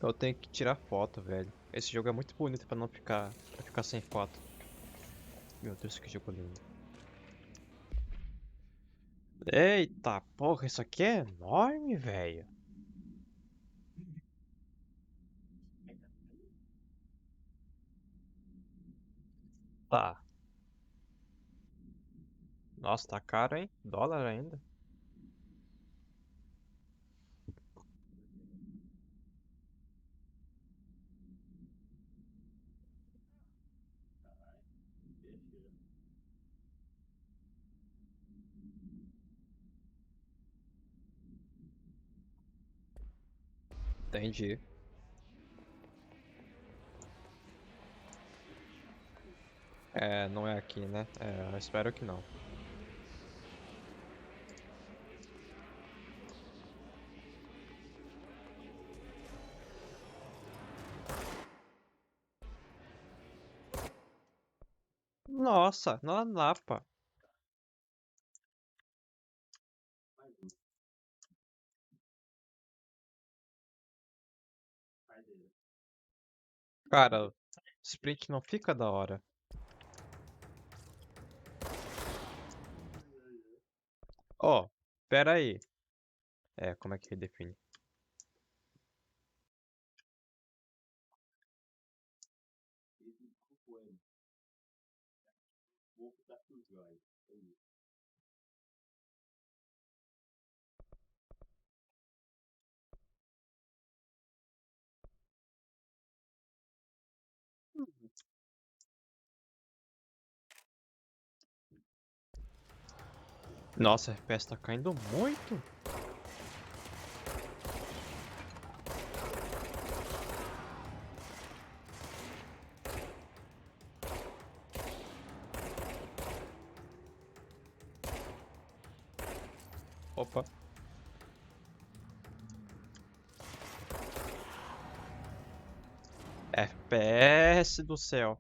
Eu tenho que tirar foto, velho. Esse jogo é muito bonito pra ficar sem foto. Meu Deus, que jogo lindo. Eita, porra, isso aqui é enorme, velho. Tá. Nossa, tá caro, hein? Dólar ainda. Entendi. É, não é aqui, né? É, eu espero que não. Nossa, na Lapa. Cara, sprint não fica da hora. Ó, pera aí. É, como é que redefine? Nossa, a FPS tá caindo muito. Opa. FPS do céu.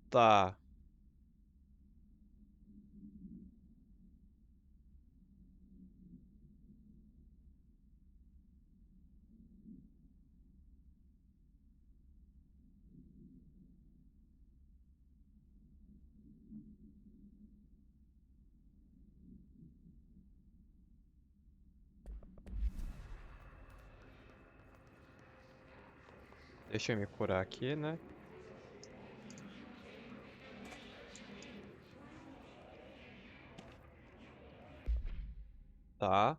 Tá. Deixa eu me curar aqui, né? Tá.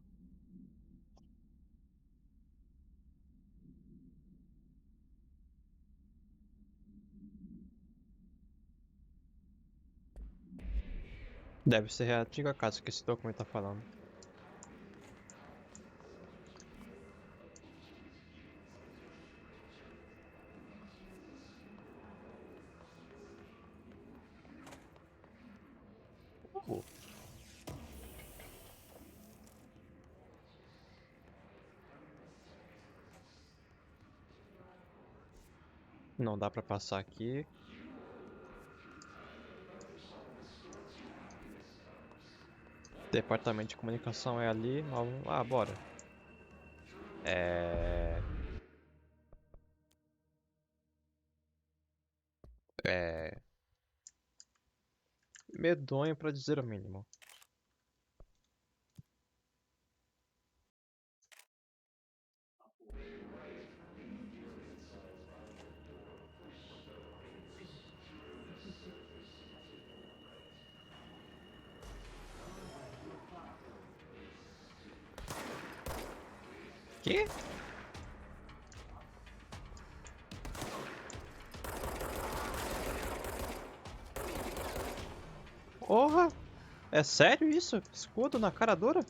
Deve ser a antiga casa que esse documento tá falando. Uh. Não dá pra passar aqui. Departamento de comunicação é ali. Ah, bora. É. É. Medonho pra dizer o mínimo. Que? Porra! É sério isso? Escudo na cara dura?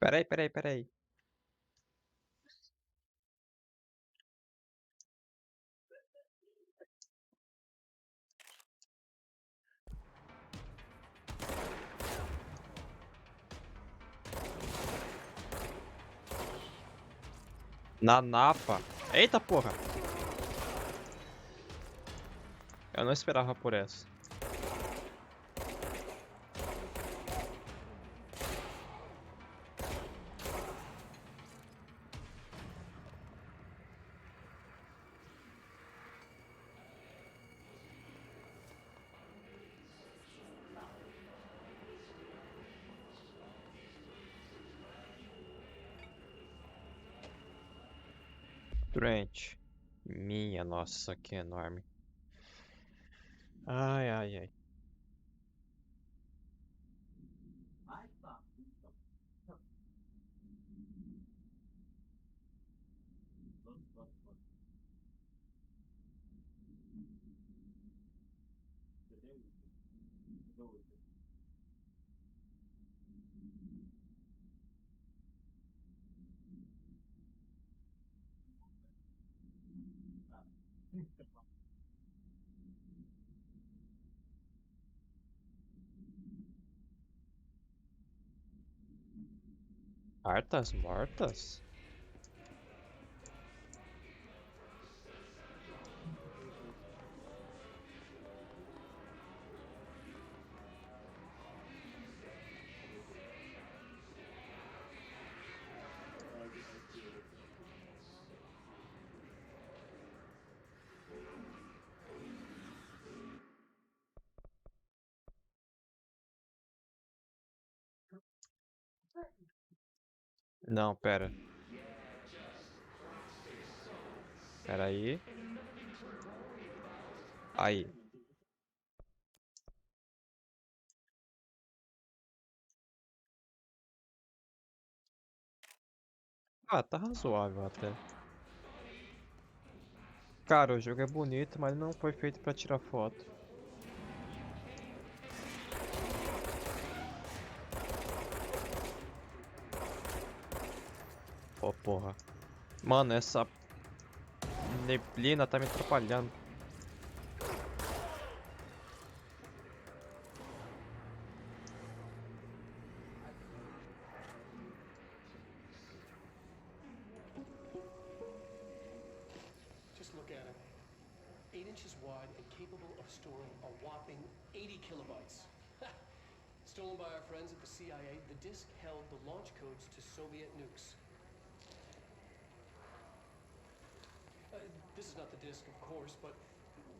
Peraí, peraí, peraí. Na Napa. Eita porra! Eu não esperava por essa. Trent. Minha nossa, que enorme. Ai, ai, ai. Cartas mortas? Não, pera. Pera aí. Aí. Ah, tá razoável até. Cara, o jogo é bonito, mas não foi feito pra tirar foto. Pô, porra. Mano, essa neblina tá me atrapalhando. Just look at it. 8 inches wide and capable of storing a whopping 80 kilobytes. Stolen by our friends at the CIA, the disk held the launch codes to Soviet nukes. This is not the disk, of course, but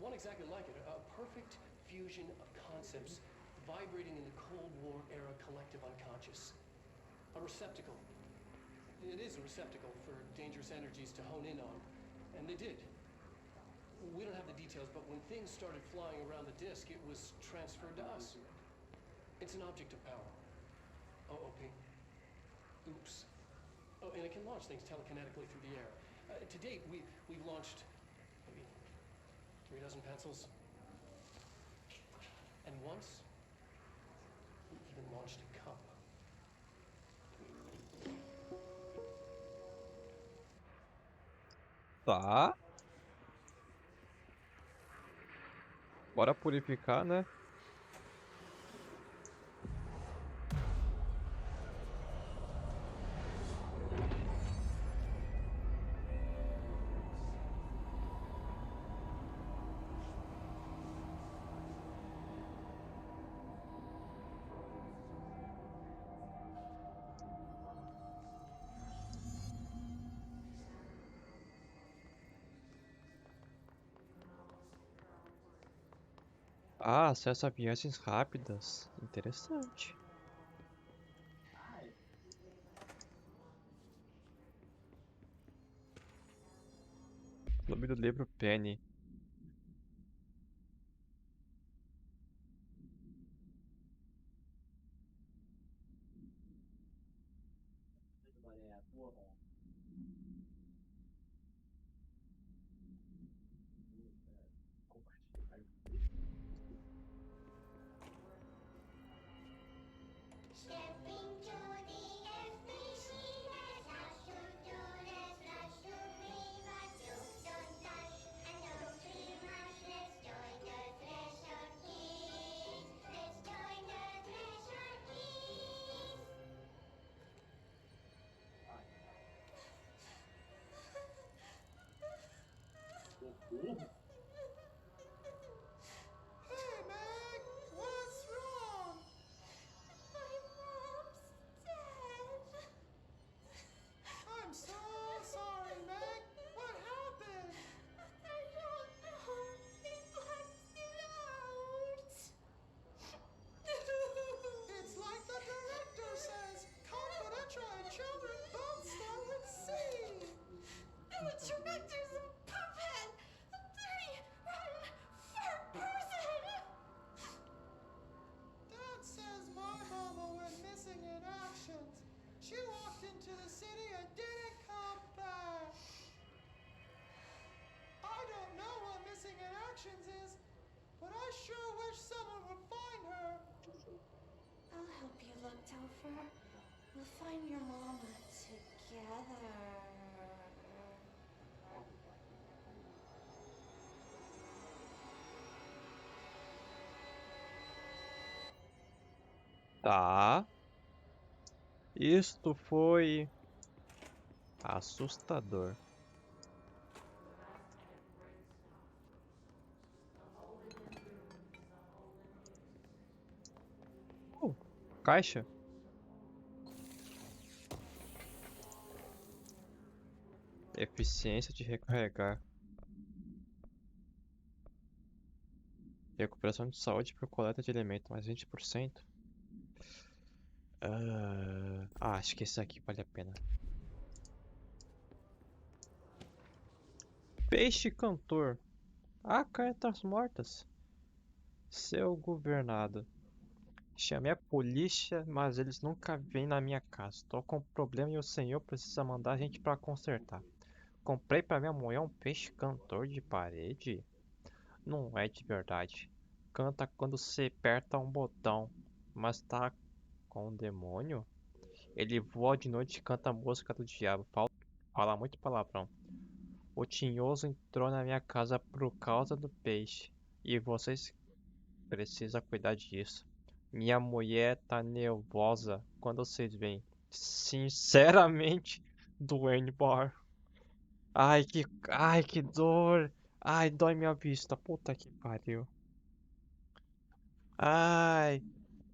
one exactly like it. A perfect fusion of concepts vibrating in the Cold War era collective unconscious. A receptacle. It is a receptacle for dangerous energies to hone in on. And they did. We don't have the details, but when things started flying around the disk, it was transferred to us. It's an object of power. OOP. Oops. Oh, and it can launch things telekinetically through the air. To date, we've launched maybe 3 dozen pencils. And once, we even launched a cup. Tá. Bora purificar, né? Ah, acesso a viagens rápidas. Interessante. Clube do livro Penny. Stepping to the FBC, there's lots to do, there's lots to be, but don't touch and don't scream much. Let's join the Thresher Kids. Let's join the Thresher Kids. Hey, Meg! What's wrong? My mom's dead. I'm so sorry, Meg. What happened? I don't know. They blacked it out. It's like the director says, confidential and children don't start with C. The director's a puppet! A dirty, rotten, fat person! Dad says my mama went missing in actions. She walked into the city and didn't come back. I don't know what missing in actions is, but I sure wish someone would find her. I'll help you look, Topher. We'll find your mama together. Tá. Isto foi assustador. Caixa? Eficiência de recarregar. Recuperação de saúde por coleta de elemento, mais 20%. Acho que esse aqui vale a pena. Peixe cantor. Ah, cartas mortas. Seu governado. Chamei a polícia, mas eles nunca vêm na minha casa. Tô com um problema e o senhor precisa mandar a gente pra consertar. Comprei pra minha mulher um peixe cantor de parede. Não é de verdade. Canta quando você aperta um botão, mas tá com um demônio? Ele voa de noite e canta a música do diabo. Fala muito palavrão. O tinhoso entrou na minha casa por causa do peixe. E vocês precisam cuidar disso. Minha mulher tá nervosa quando vocês vêm. Sinceramente, doendo bar. Ai, que dor. Ai, dói minha vista. Puta que pariu. Ai,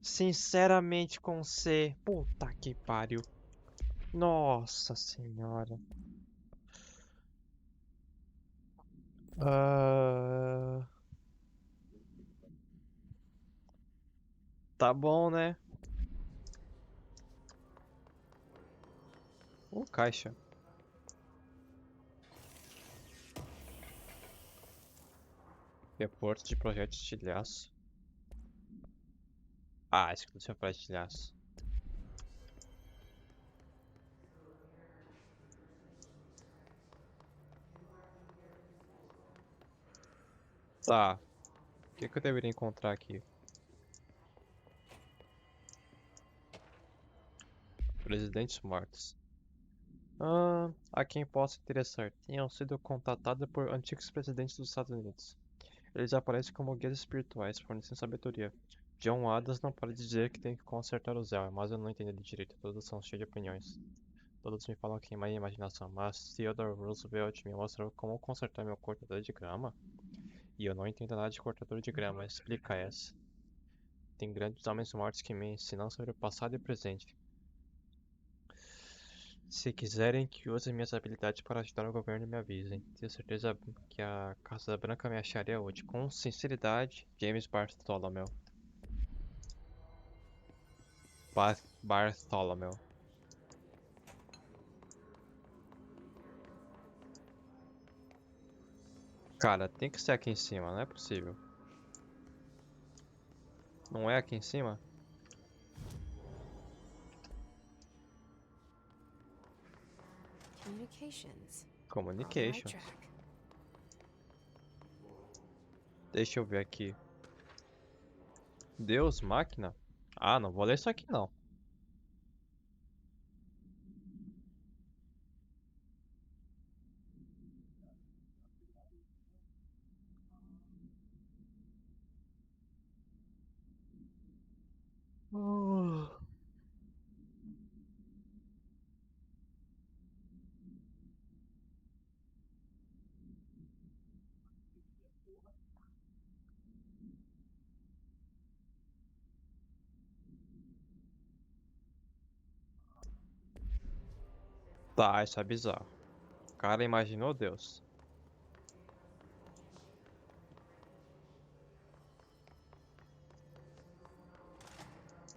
sinceramente com C. Puta que pariu. Nossa senhora. Ah, tá bom, né? Caixa. Reporte de projeto de estilhaço. Ah, exclusivo para estilhaço. Tá. O que eu deveria encontrar aqui? Presidentes mortos. A quem possa interessar. Tenham sido contatados por antigos presidentes dos Estados Unidos. Eles aparecem como guias espirituais, fornecendo sabedoria. John Adams não para de dizer que tem que consertar o Zell, mas eu não entendo ele direito. Todos são cheios de opiniões. Todos me falam que é má imaginação, mas Theodore Roosevelt me mostrou como consertar meu cortador de grama. E eu não entendo nada de cortador de grama, explica essa. Tem grandes homens mortos que me ensinam sobre o passado e o presente. Se quiserem que use minhas habilidades para ajudar o governo, me avisem. Tenho certeza que a Casa Branca me acharia útil. Com sinceridade, James Bartholomew. Bartholomew. Cara, tem que ser aqui em cima, não é possível. Não é aqui em cima? Communications. On the right Communications. track. Deixa eu ver aqui. Deus, máquina? Ah, não vou ler isso aqui não. Tá, isso é bizarro. O cara imaginou Deus.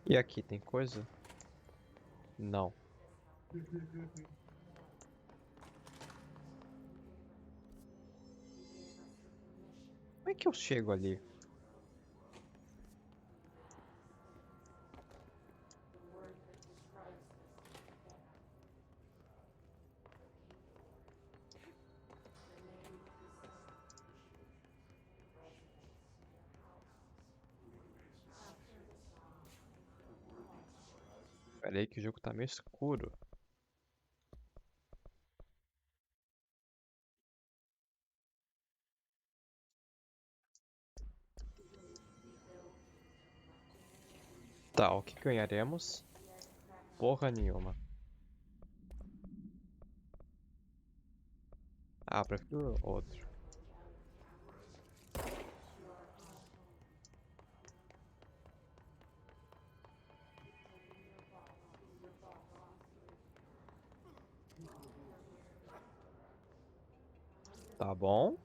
E aqui tem coisa? Não. Como é que eu chego ali? Pera aí que o jogo tá meio escuro. Tá, o que ganharemos? Porra nenhuma. Ah, prefiro outro. Tá bom.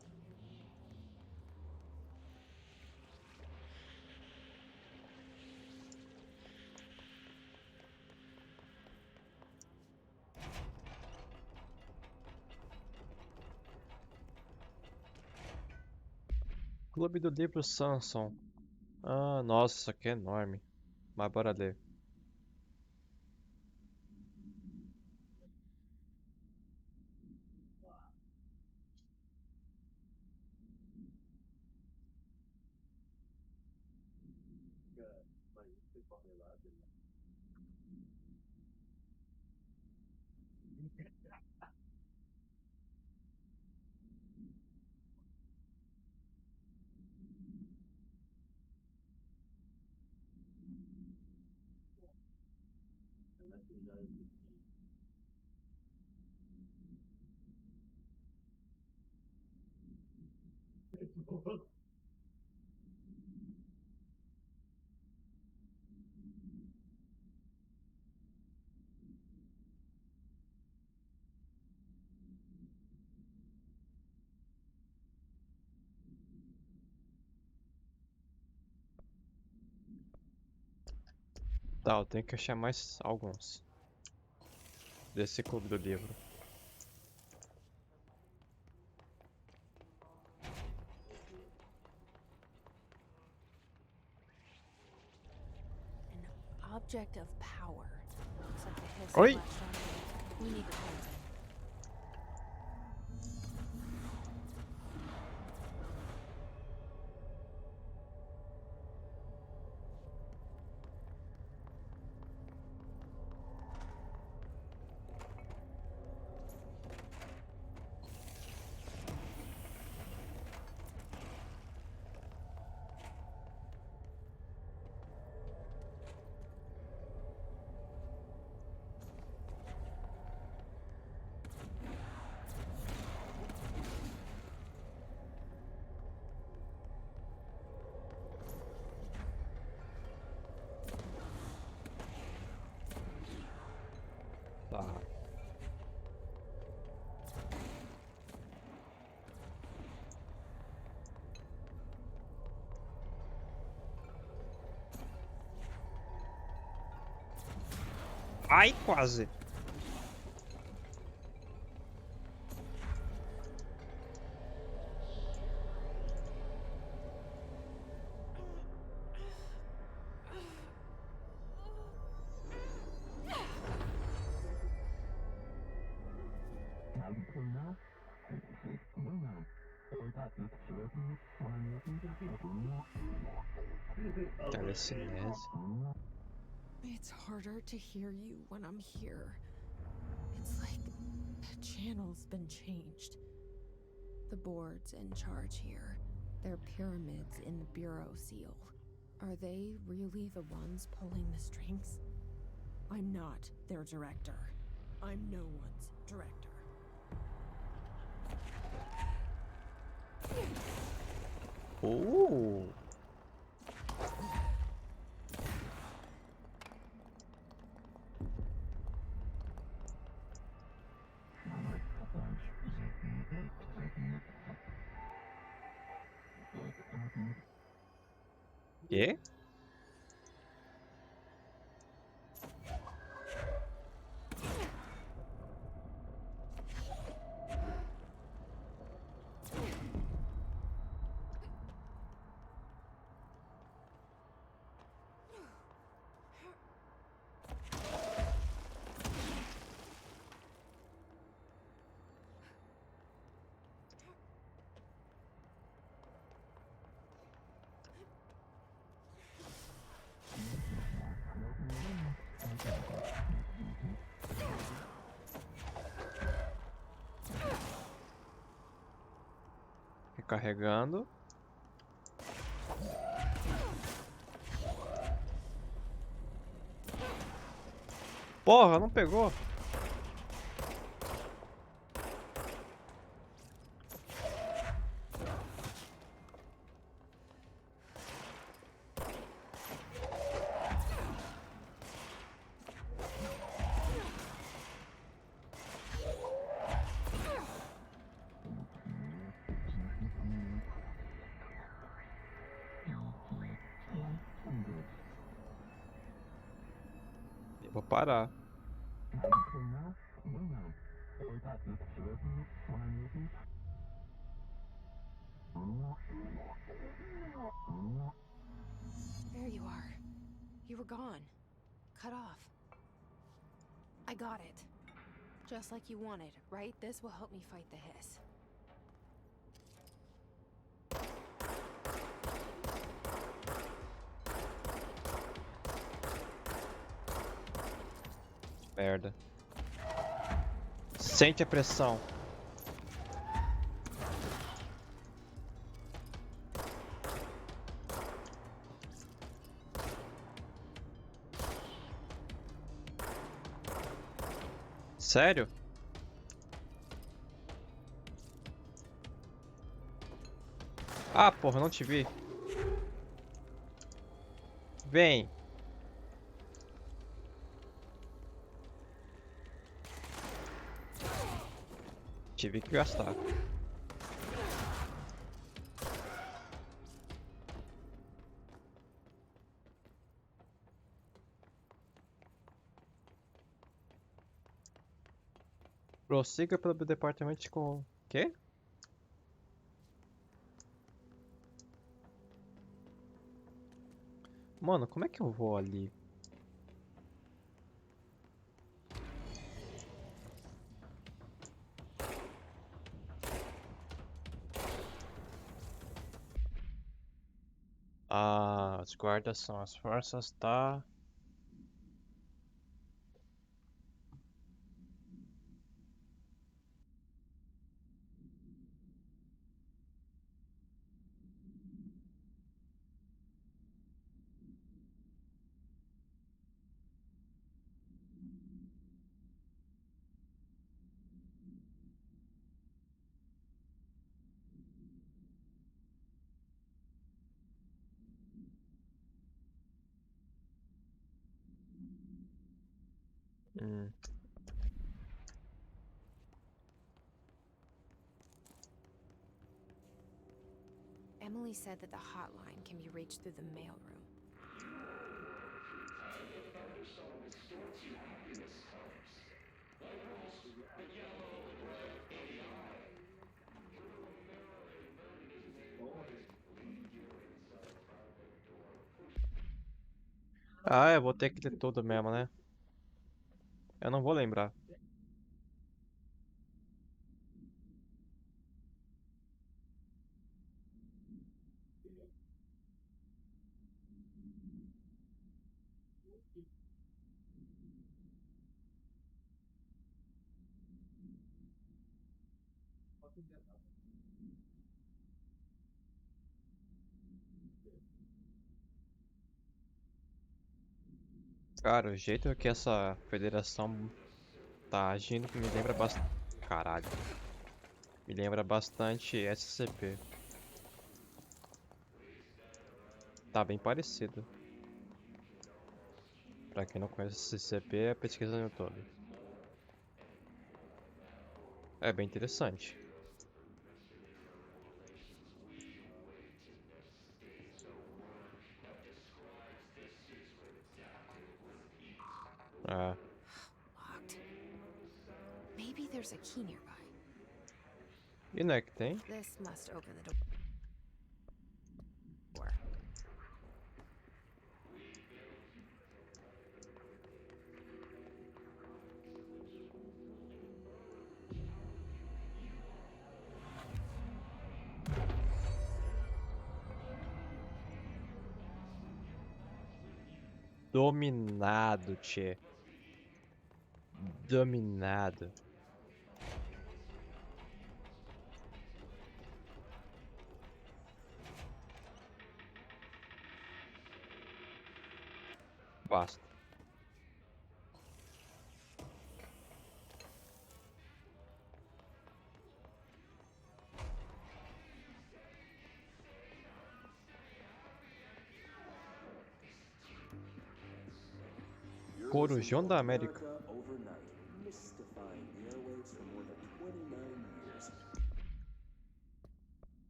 Clube do Livro Samson. Ah, nossa, isso aqui é enorme. Mas bora ler. Tá, eu tenho que achar mais alguns desse clube do livro. An object of power. Looks like the hiss Oi! flashed on me. We need to cleanse it. Tá. Ai, quase. Telecinese. It's harder to hear you when I'm here. It's like the channel's been changed. The board's in charge here. They're pyramids in the bureau seal. Are they really the ones pulling the strings? I'm not their director. I'm no one's director. Oh! Quê? Recarregando. Porra, não pegou. Eu vou parar. There you are. You were gone. Cut off. I got it. Just like you wanted, right? This will help me fight the hiss. Merda. Sente a pressão. Sério? Ah, porra, não te vi. Vem. Tive que gastar. Prossiga pelo departamento com... Quê? Mano, como é que eu vou ali? Ah, as guardas são as forças da... Hum. Emily said that the hotline can be reached through the mailroom. Ah, eu vou ter que ler tudo mesmo, né? Eu não vou lembrar. Cara, o jeito que essa federação tá agindo me lembra bastante... Caralho. Me lembra bastante SCP. Tá bem parecido. Pra quem não conhece SCP, é pesquisa no YouTube. É bem interessante. É. Locked. Maybe there's a key nearby. E não é que tem? This must open the door. Dominado, tchê. Dominado. Basta. Corujão da América. Overnight, mystifying the airwaves for more than 29 years.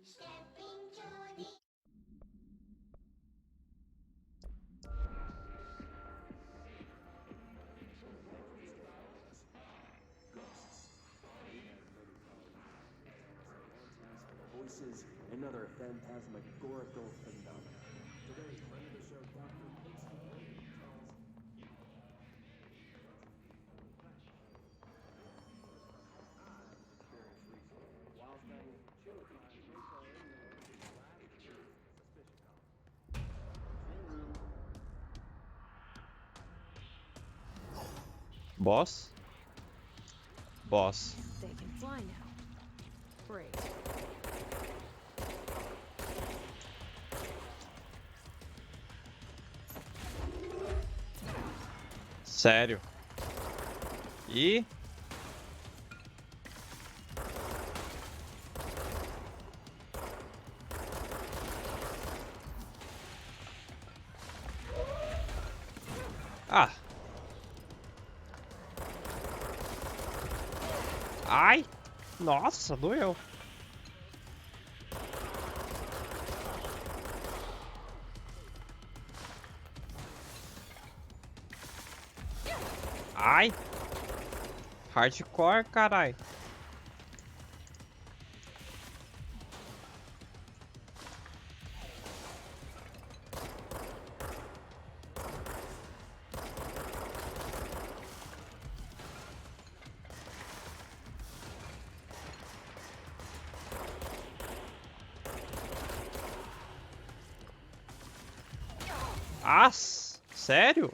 Step into the Voices Another phantasmagorical phenomenon. Today, friend of the show, Dr. Quincy Blade tells experience recently. While studying chili plant, Rachel ignored his last case of suspicion. Boss? Boss. They can fly now. Great. Sério? E... Ah! Ai! Nossa, doeu. Ai! Hardcore, carai. Ah, sério?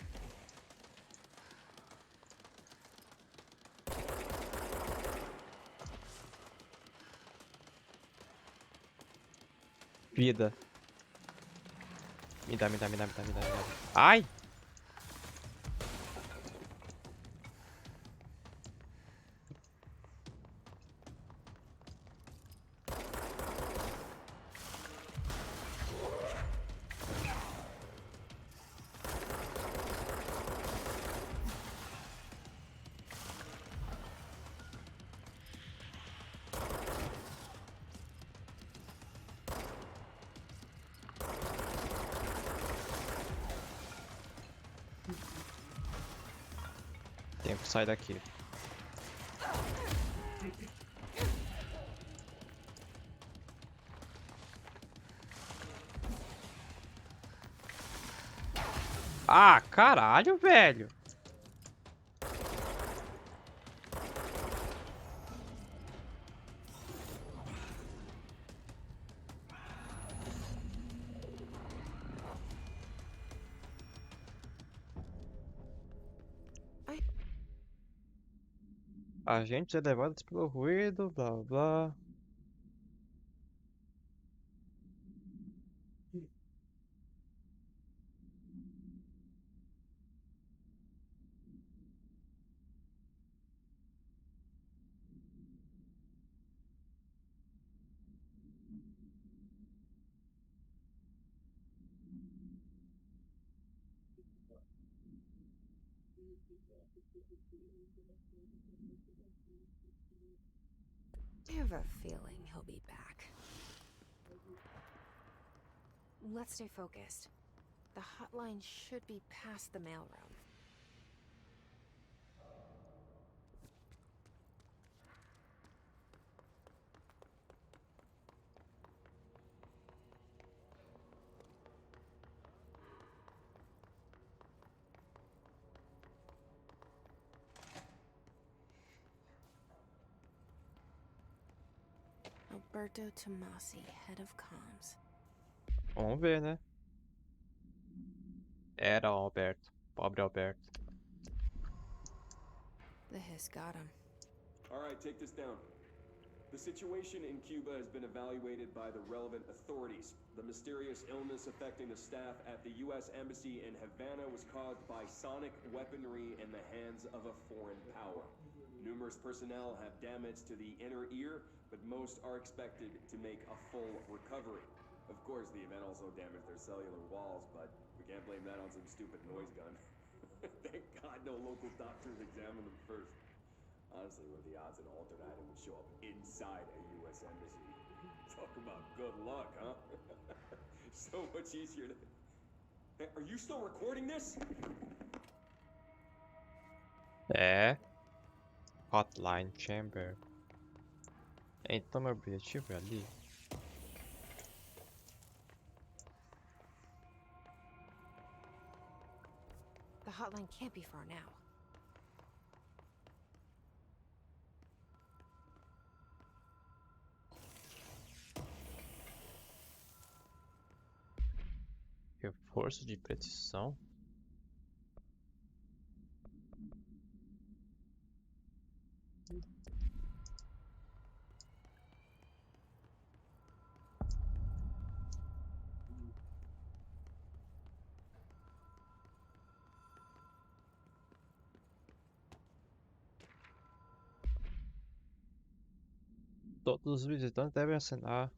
Vida. Me dá, me dá, me dá, me dá, me dá, me dá. Ai! Tenho que sair daqui. Ah, caralho, velho. Agentes elevados pelo ruído, blá blá. I have a feeling he'll be back. Let's stay focused. The hotline should be past the mailroom. Alberto Tomasi, head of comms. Vamos ver, né? Era Alberto. Pobre Alberto. The hiss got him. All right, take this down. The situation in Cuba has been evaluated by the relevant authorities. The mysterious illness affecting the staff at the U.S. Embassy in Havana was caused by sonic weaponry in the hands of a foreign power. Numerous personnel have damage to the inner ear, but most are expected to make a full recovery. Of course, the event also damaged their cellular walls, but we can't blame that on some stupid noise gun. Thank God no local doctors examined them first. Honestly, what are the odds an altered item would show up inside a U.S. embassy? Talk about good luck, huh? So much easier to... Hey, are you still recording this? É. Hotline Chamber. Então meu objetivo é ali. hotline can't be far now. Reforço de precisão. Todos os visitantes devem assinar.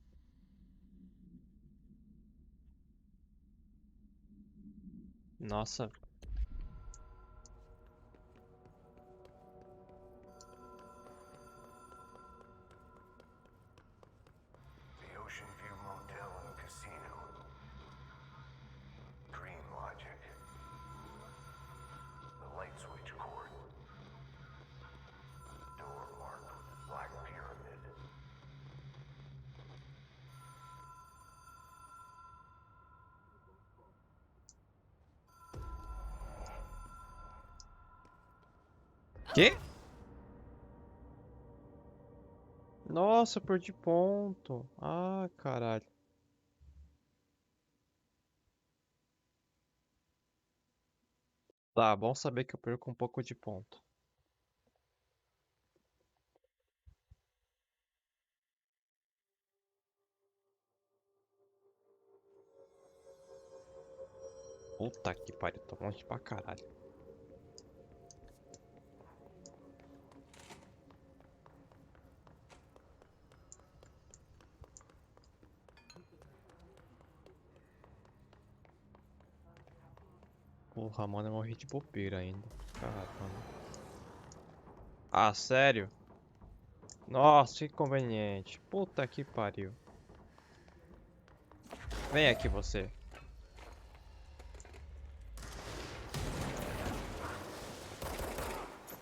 Nossa. The Ocean View Motel and Casino. Dream Logic. The light switch cord. Door marked with black pyramid. Quê? Nossa, eu perdi ponto. Ah, caralho. Tá, bom saber que eu perco um pouco de ponto. Puta que pariu, tô longe pra caralho. Porra, mano, eu morri de bobeira ainda. Caramba. Ah, sério? Nossa, que conveniente. Puta que pariu. Vem aqui você.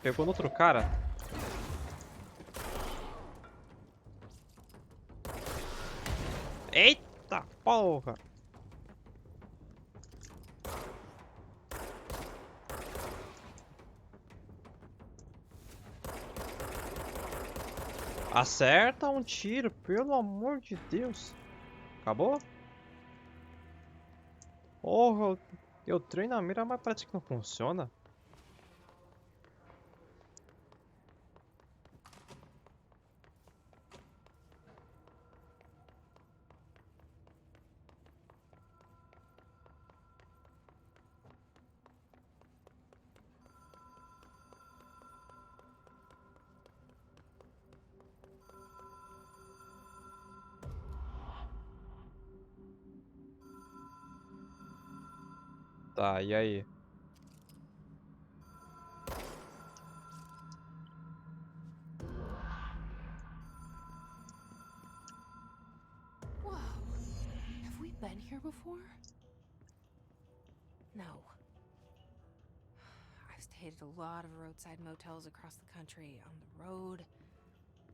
Pegou no outro cara? Eita porra! Acerta um tiro, pelo amor de Deus. Acabou? Porra, eu treino a mira, mas parece que não funciona. Tá, e aí? Whoa. Have we been here before? No. I've stayed at a lot of roadside motels across the country, on the road,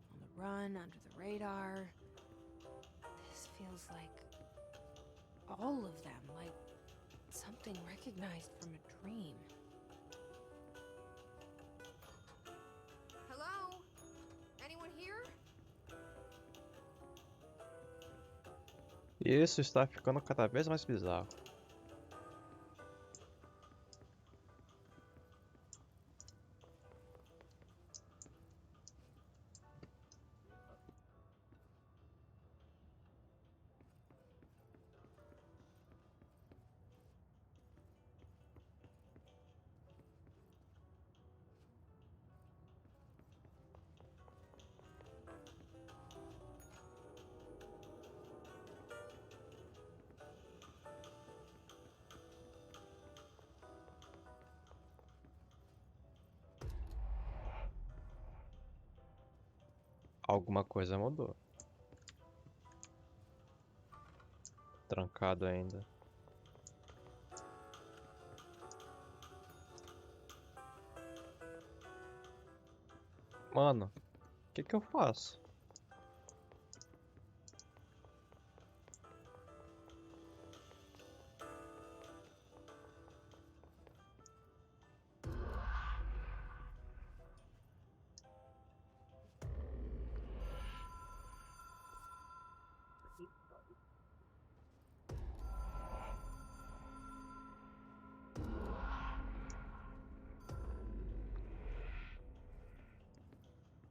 on the run, under the radar. This feels like all of them, like something recognized from a dream. Hello? Anyone here? Isso está ficando cada vez mais bizarro. Alguma coisa mudou. Trancado ainda. Mano, o que que eu faço?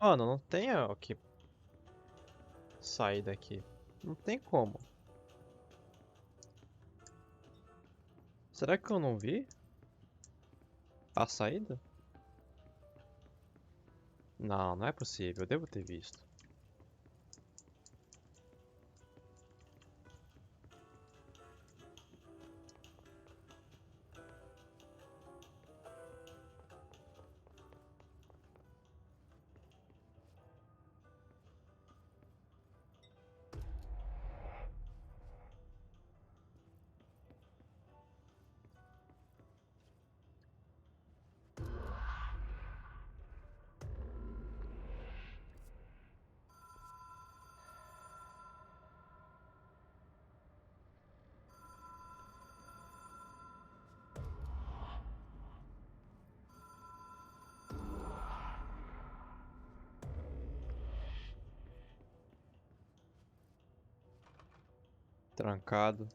Mano, não tem o que sair daqui. Não tem como. Será que eu não vi a saída? Não, não é possível. Eu devo ter visto. Trancado.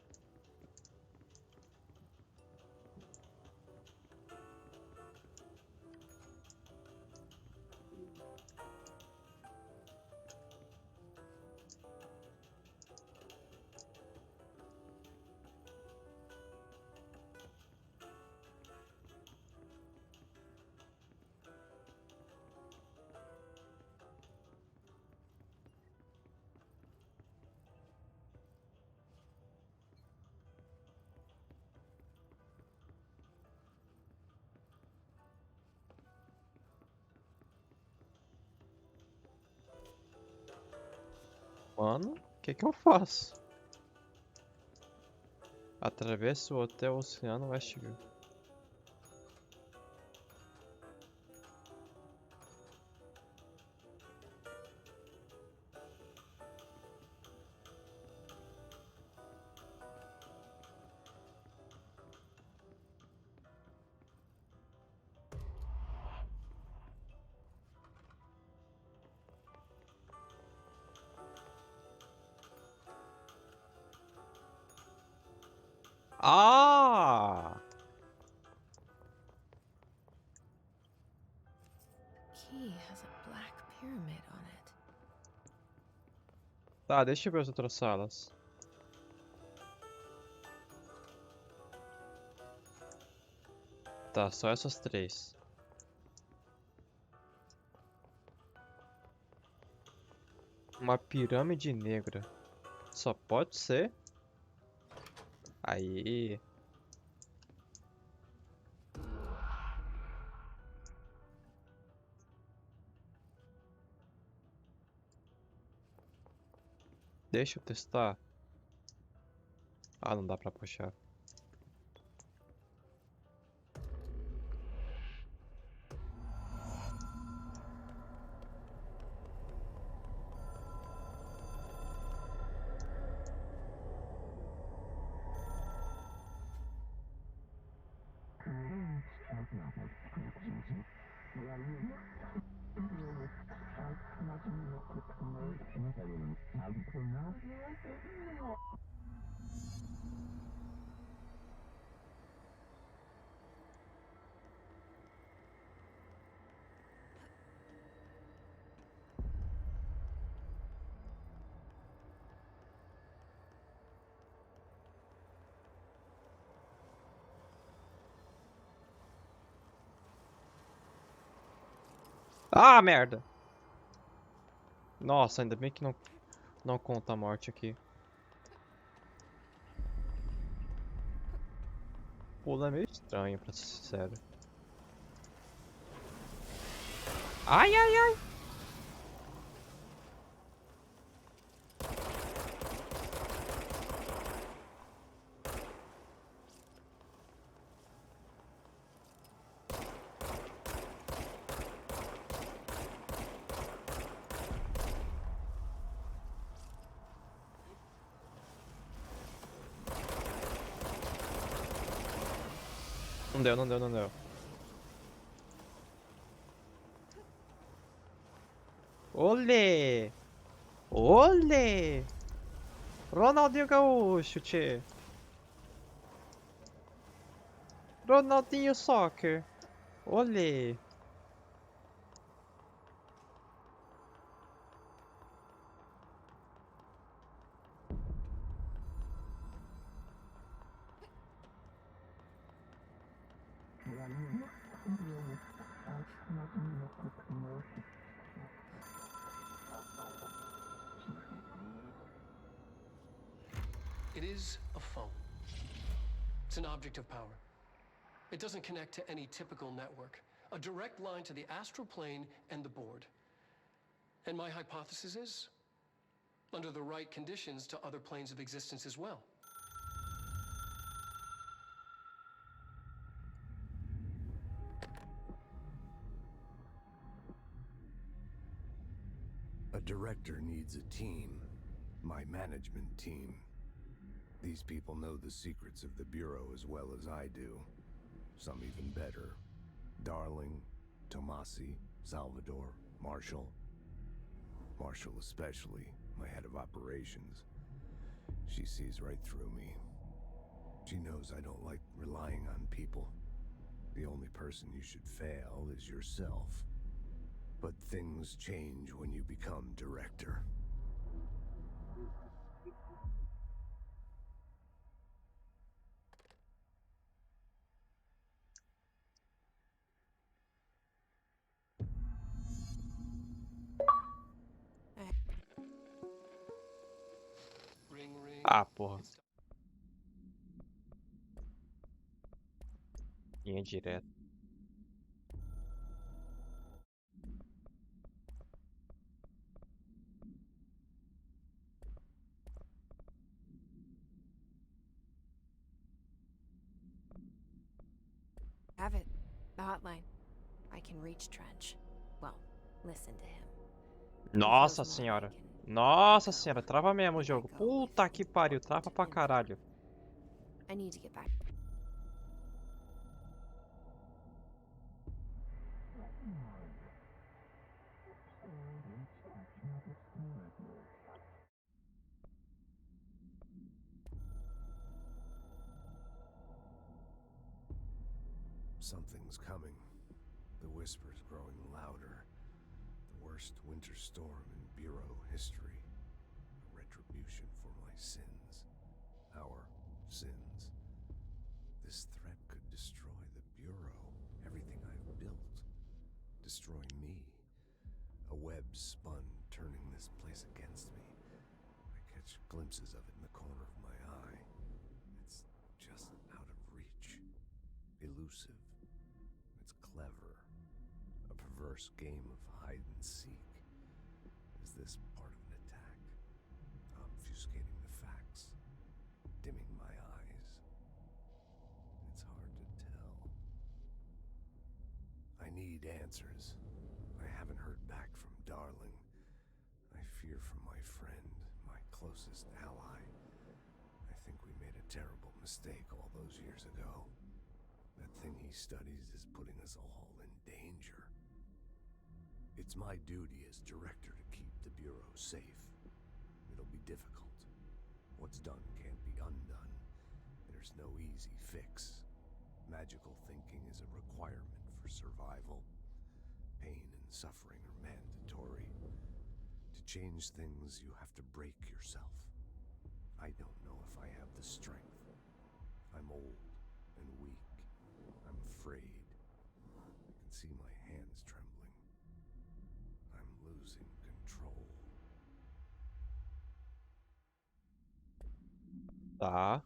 Mano, o que que eu faço? Atravesso o Hotel Oceano Westview. Ah! Key has a black pyramid on it. Tá, deixa eu ver as outras salas. Tá, só essas três. Uma pirâmide negra. Só pode ser. Aí. Deixa eu testar. Ah, não dá pra puxar. Ah, merda! Nossa, ainda bem que não conta a morte aqui. Pula é meio estranho, pra ser sincero. Ai, ai, ai! Não deu, não deu, não deu. Olê! Olê! Ronaldinho Gaúcho, tchê! Ronaldinho Soccer! Olê! It is a phone. It's an object of power. It doesn't connect to any typical network. A direct line to the astral plane and the board. And my hypothesis is, under the right conditions, to other planes of existence as well. A director needs a team. My management team. These people know the secrets of the Bureau as well as I do. Some even better. Darling, Tomasi, Salvador, Marshall. Marshall especially, my head of operations. She sees right through me. She knows I don't like relying on people. The only person you should fail is yourself. But things change when you become director. Ring, ring. Ah, porra. Linha direta. Have it. The hotline. I can reach Trench. Well, listen to him. Nossa senhora. Nossa senhora, trava mesmo o jogo. Puta que pariu, trava pra caralho. I need to get back. Something's coming. The whisper's growing louder. The worst winter storm in Bureau history. A retribution for my sins. Our sins. This threat could destroy the Bureau. Everything I've built. Destroy me. A web spun, turning this place against me. I catch glimpses of it in the corner of my eye. It's just out of reach. Elusive. It's clever. A perverse game of hide and seek. Is this part of an attack? Obfuscating the facts. Dimming my eyes. It's hard to tell. I need answers. I haven't heard back from Darling. I fear for my friend, my closest ally. I think we made a terrible mistake all those years ago. That thing he studies is putting us all in danger. It's my duty as director to keep the Bureau safe. It'll be difficult. What's done can't be undone. There's no easy fix. Magical thinking is a requirement for survival. Pain and suffering are mandatory. To change things, you have to break yourself. I don't know if I have the strength. I'm old and weak. I'm afraid. I can see my hands trembling. I'm losing control. Tá.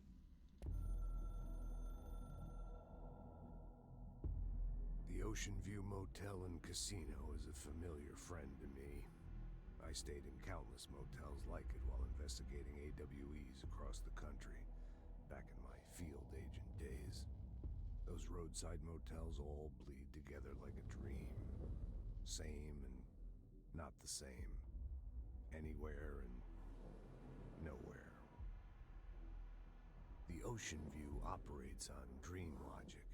The Ocean View Motel and Casino is a familiar friend to me. I stayed in countless motels like it while investigating AWEs across the country, back in my field agent days. Those roadside motels all bleed together like a dream. Same and not the same. Anywhere and nowhere. The Ocean View operates on dream logic,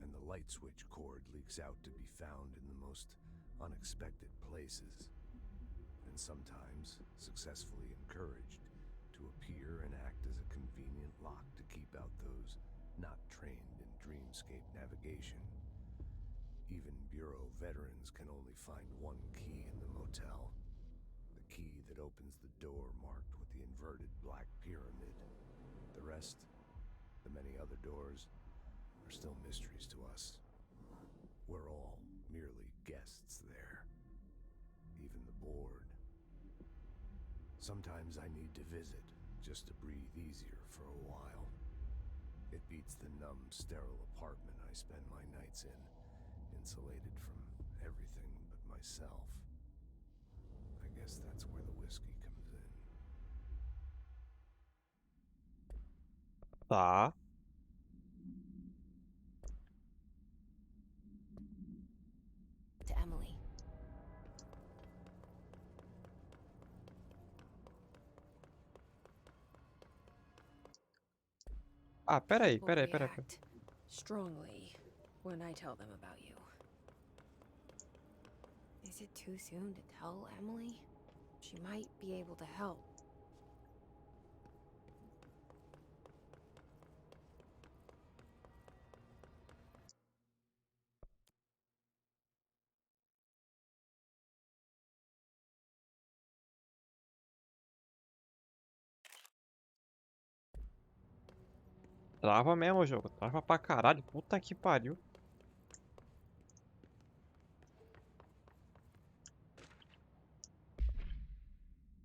and the light switch cord leaks out to be found in the most unexpected places, and sometimes successfully encouraged to appear and act as a convenient lock to keep out those not trained in dreamscape navigation. Even Bureau veterans can only find one key in the motel. The key that opens the door marked with the inverted black pyramid. The rest, the many other doors, are still mysteries to us. We're all merely guests there. Even the board. Sometimes I need to visit, just to breathe easier for a while. It beats the numb, sterile apartment I spend my nights in, insulated from everything but myself. I guess that's where the whiskey comes in. Tá. To Emily. Ah, peraí, People peraí, peraí. react strongly when I tell them about you. Is it too soon to tell Emily? She might be able to help. Trava mesmo o jogo. Trava pra caralho. Puta que pariu.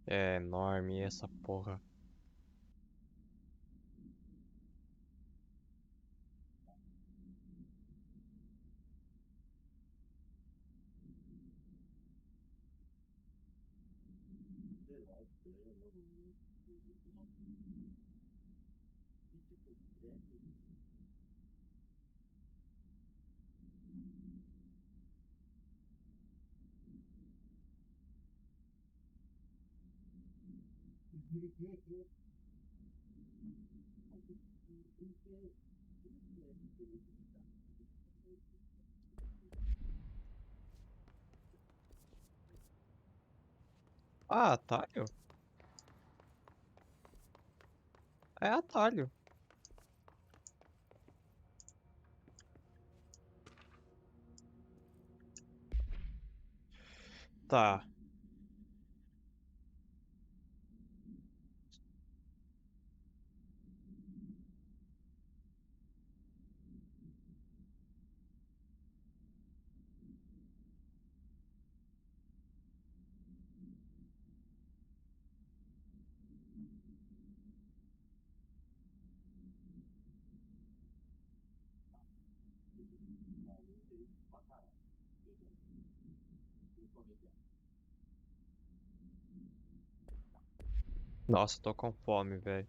É enorme essa porra. Ah, atalho? É atalho. Tá. Nossa, tô com fome, velho.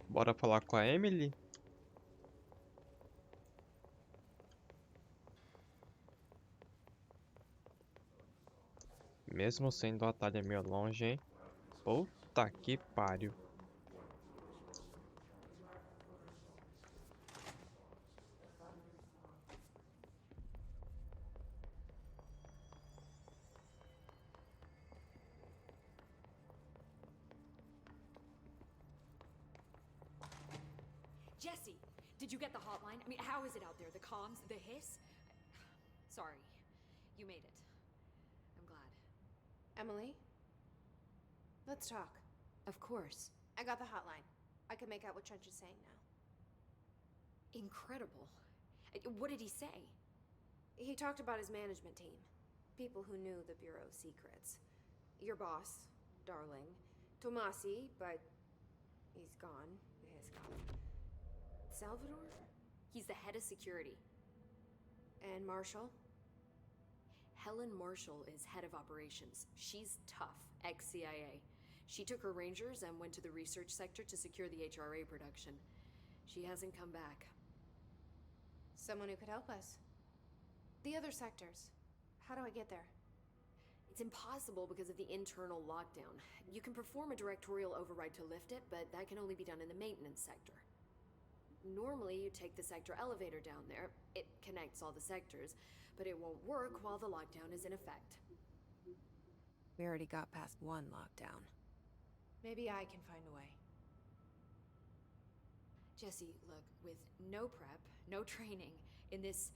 Bora falar com a Emily? Mesmo sendo o atalho meio longe, hein? Puta que pariu. Jesse, did you get the hotline? I mean, how is it out there? The comms, the hiss? Sorry, you made it. I'm glad. Emily? Let's talk. Of course. I got the hotline. I can make out what Trench is saying now. Incredible. What did he say? He talked about his management team. People who knew the Bureau's secrets. Your boss, Darling. Tomasi, but he's gone. He is gone. Salvador? He's the head of security. And Marshall? Helen Marshall is head of operations. She's tough, ex-CIA. She took her Rangers and went to the research sector to secure the HRA production. She hasn't come back. Someone who could help us. The other sectors. How do I get there? It's impossible because of the internal lockdown. You can perform a directorial override to lift it, but that can only be done in the maintenance sector. Normally, you take the sector elevator down there. It connects all the sectors, but it won't work while the lockdown is in effect. We already got past one lockdown. Maybe I can find a way. Jesse, look, with no prep, no training, in this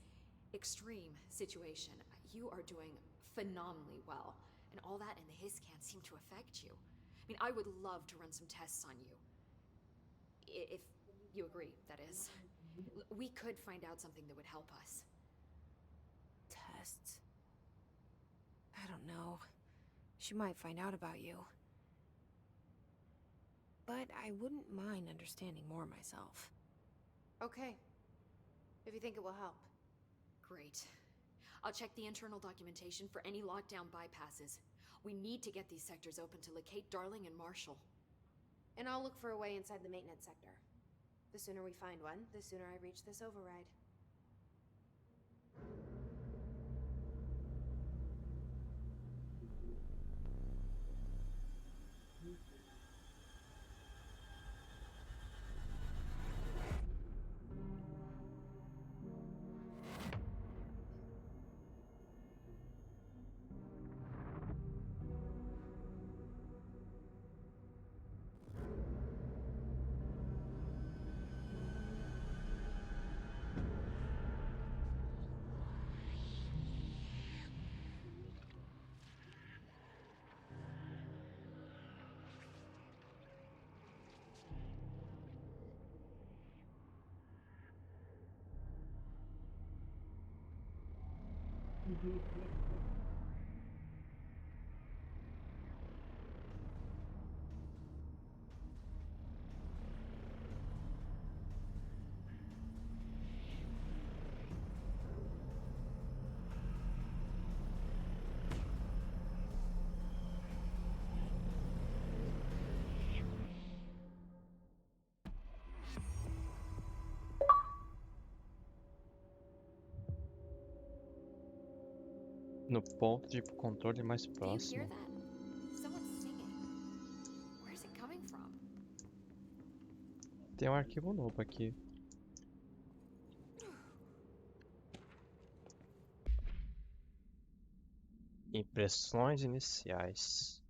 extreme situation, you are doing phenomenally well. And all that and the hiss can't seem to affect you. I mean, I would love to run some tests on you. If you agree, that is. We could find out something that would help us. Tests. I don't know. She might find out about you. But I wouldn't mind understanding more myself. Okay. If you think it will help. Great. I'll check the internal documentation for any lockdown bypasses. We need to get these sectors open to locate Darling and Marshall. And I'll look for a way inside the maintenance sector. The sooner we find one, the sooner I reach this override. No ponto de controle mais Do you próximo. hear that? Someone's singing. Where's it coming from? Tem um arquivo novo aqui. Impressões iniciais.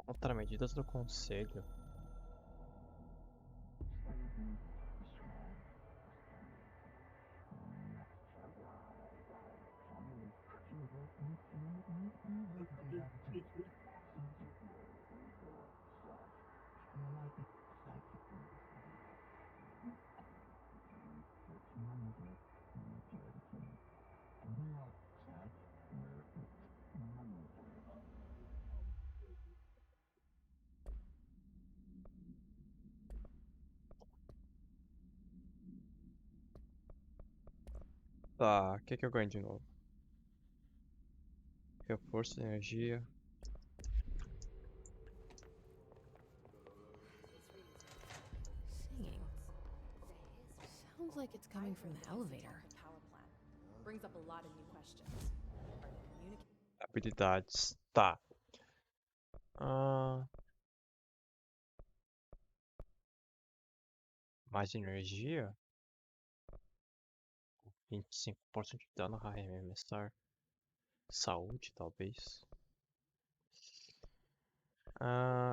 Contramedidas do Conselho. Tá, o que eu ganho de novo? Reforço de energia. Singing. Sounds like it's coming from the elevator. Power plant. Brings up a lot of new questions. Are they communicating? Habilidades. Tá. Mais energia. 25% de dano a arremessar. Saúde, talvez.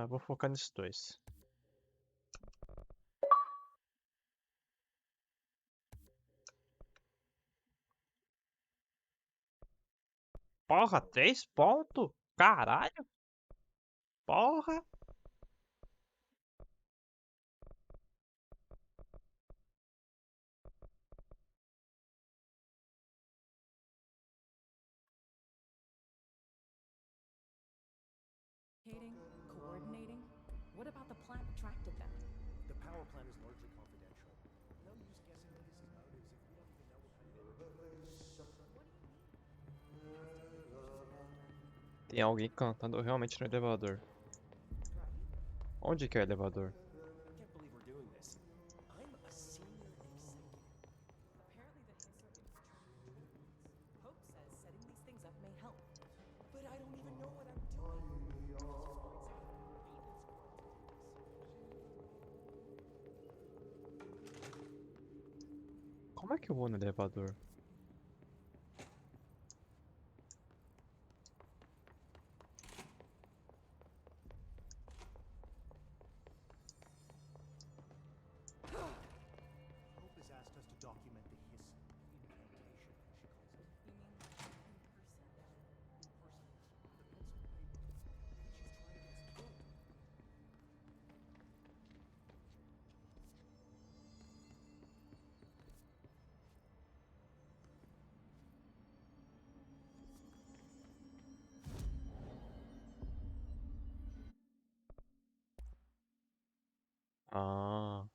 Vou focar nesses dois. Porra, 3 pontos? Caralho! Porra! Coordinating? What about the plant attracted them? The power plant is largely confidential. No use guessing what his motives if we don't even know what kind of... Tem alguém cantando realmente no elevador. Onde que é o elevador? I can't believe we're doing this. I'm a senior executive. Apparently the answer is true. Hope says setting these things up may help. But I don't even know what I'm doing. Como é que eu vou no elevador? Hope has asked us to document the hiss incantation, she calls it. You mean in person? In person. The pencil and paper. She's trying to get us killed. Ah.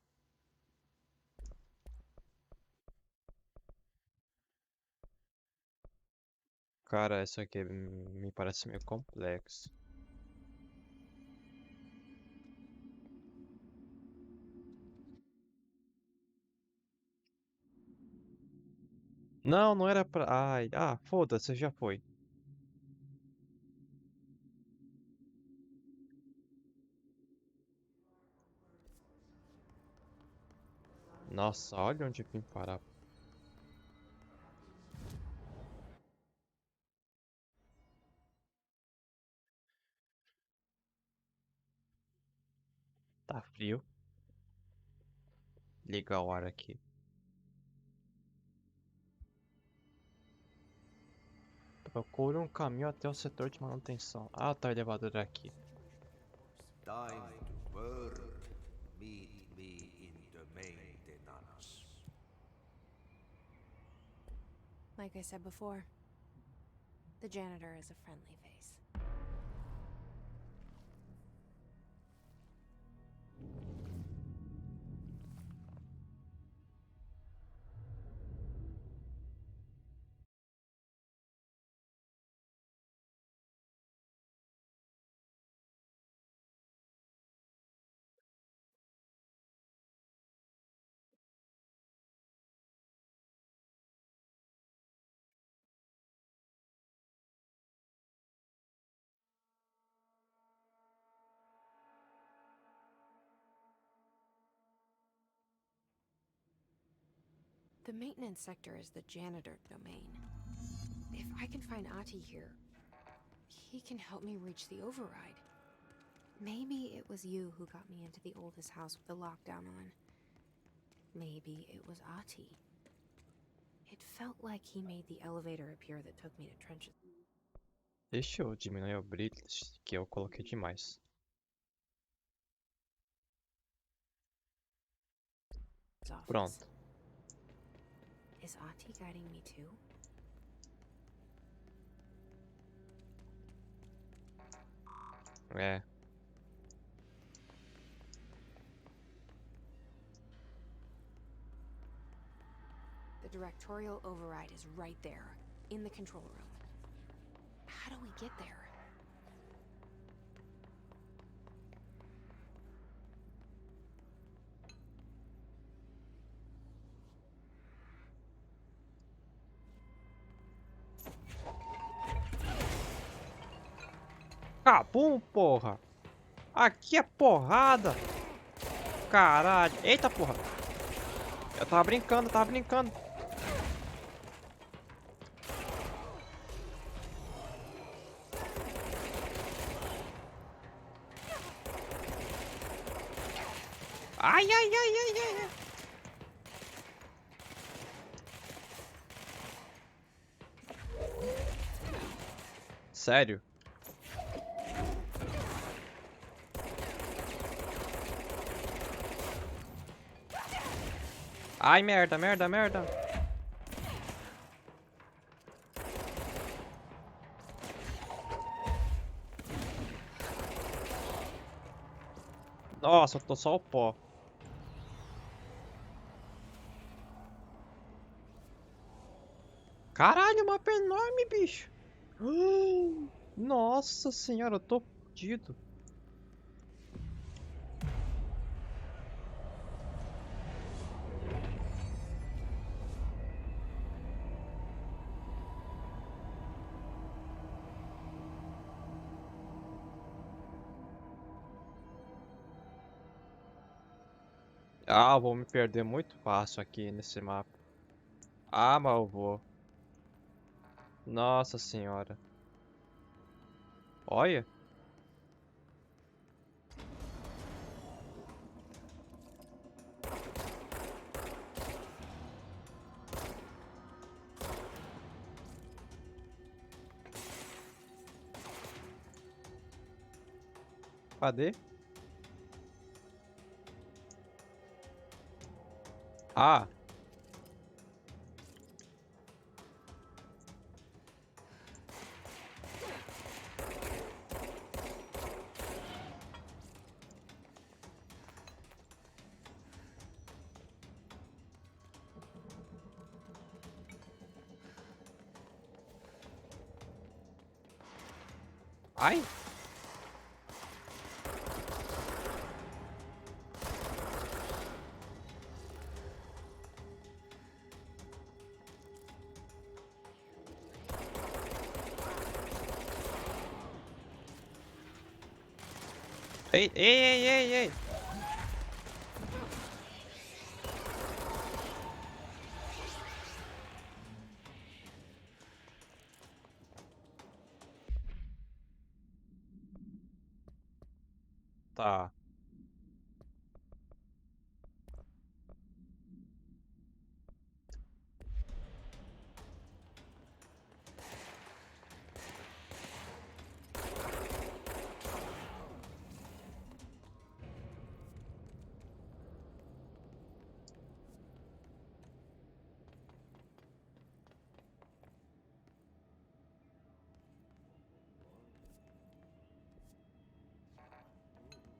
Cara, essa aqui me parece meio complexo. Não, não era pra. Ai, foda-se, já foi. Nossa, olha onde eu vim parar. Tá frio. Liga o ar aqui. Procure um caminho até o setor de manutenção. Ah, tá, o elevador aqui. Time to work. Meet me in the maintenance. Like I said before, the janitor is a friendly face. The maintenance sector is the janitor domain. If I can find Ati here, he can help me reach the override. Maybe it was you who got me into the oldest house with the lockdown on. Maybe it was Ati. It felt like he made the elevator appear that took me to Trench's Deixa eu diminuir o brilho, que eu coloquei demais. office. Pronto. Is Ati guiding me too? É. The directorial override is right there, in the control room. How do we get there? Cabum, porra! Aqui é porrada! Caralho! Eita, porra! Eu tava brincando, tava brincando. Ai, ai, ai, ai, ai, ai. Sério? Ai, merda, merda, merda. Nossa, eu tô só o pó. Caralho, o mapa é enorme, bicho. Nossa senhora, eu tô fudido. Ah, vou me perder muito fácil aqui nesse mapa. Ah, mas eu vou. Nossa senhora. Olha. Cadê? Ah. Ai. Ei, ei, ei, ei, ei. Tá.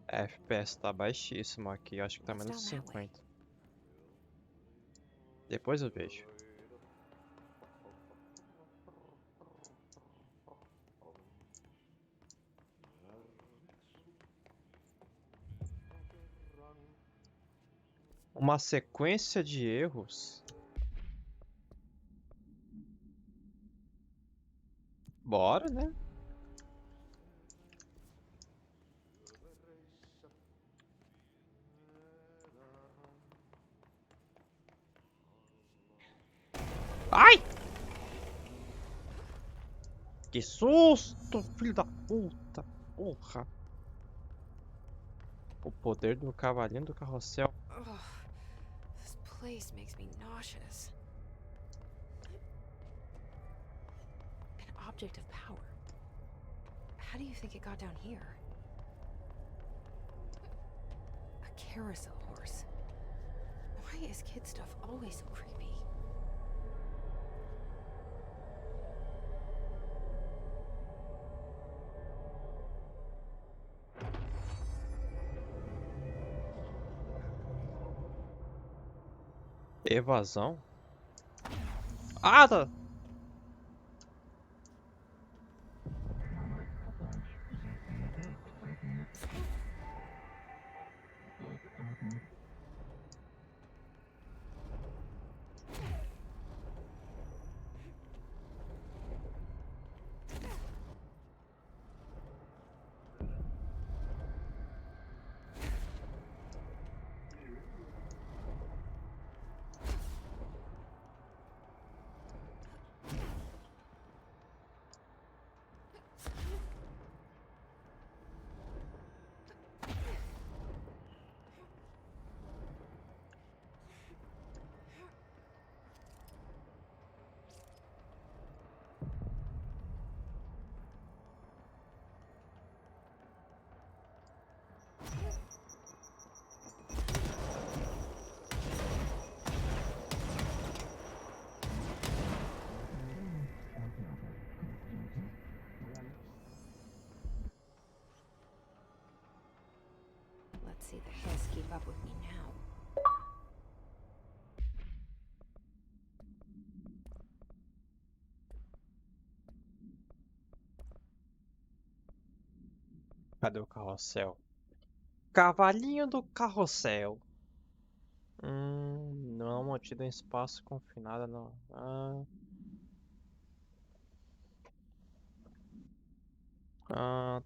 FPS tá baixíssimo aqui, acho que tá menos de 50. Depois eu vejo. Uma sequência de erros. Bora, né? Ai! Que susto, filho da puta! Porra! O poder do cavalinho do carrossel. Ugh, this place makes me nauseous. An object of power. How do you think it got down here? A carousel horse. Why is kid stuff always so creepy? Evasão? Ah, tá! Let's see the hiss keep up with me now. Cadê o carrossel? Cavalinho do carrossel. Não mantido em espaço confinado, não.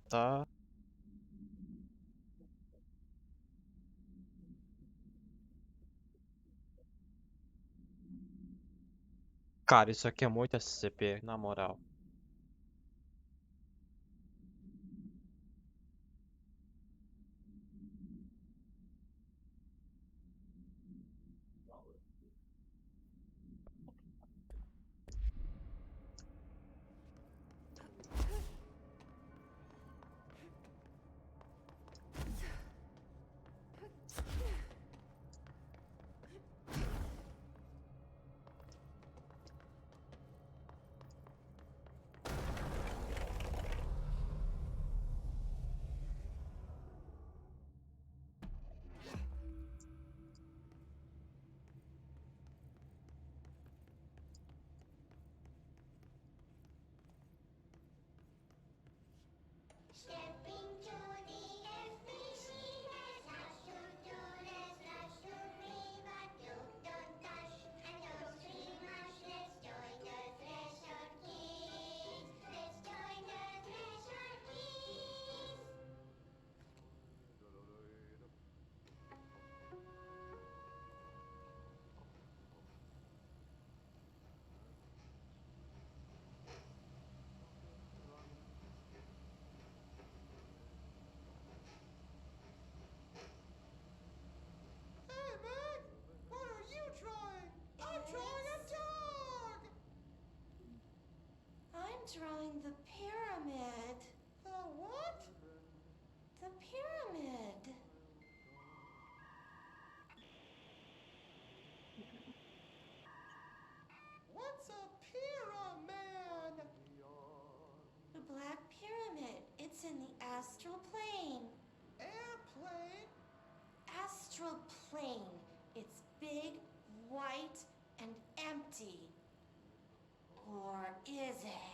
Tá. Cara, isso aqui é muito SCP, na moral. Stepping to the FBC, there's lots to do, there's lots to read, but you don't touch and don't scream much. Let's join the Thresher Kids. Let's join the Thresher Kids. Hey, Meg! What are you drawing? I'm drawing a dog! I'm drawing the pyramid. The what? The pyramid. What's a pyramid? The Black Pyramid. It's in the astral plane. Airplane? Astral plane. It's big, white, and empty. Or is it?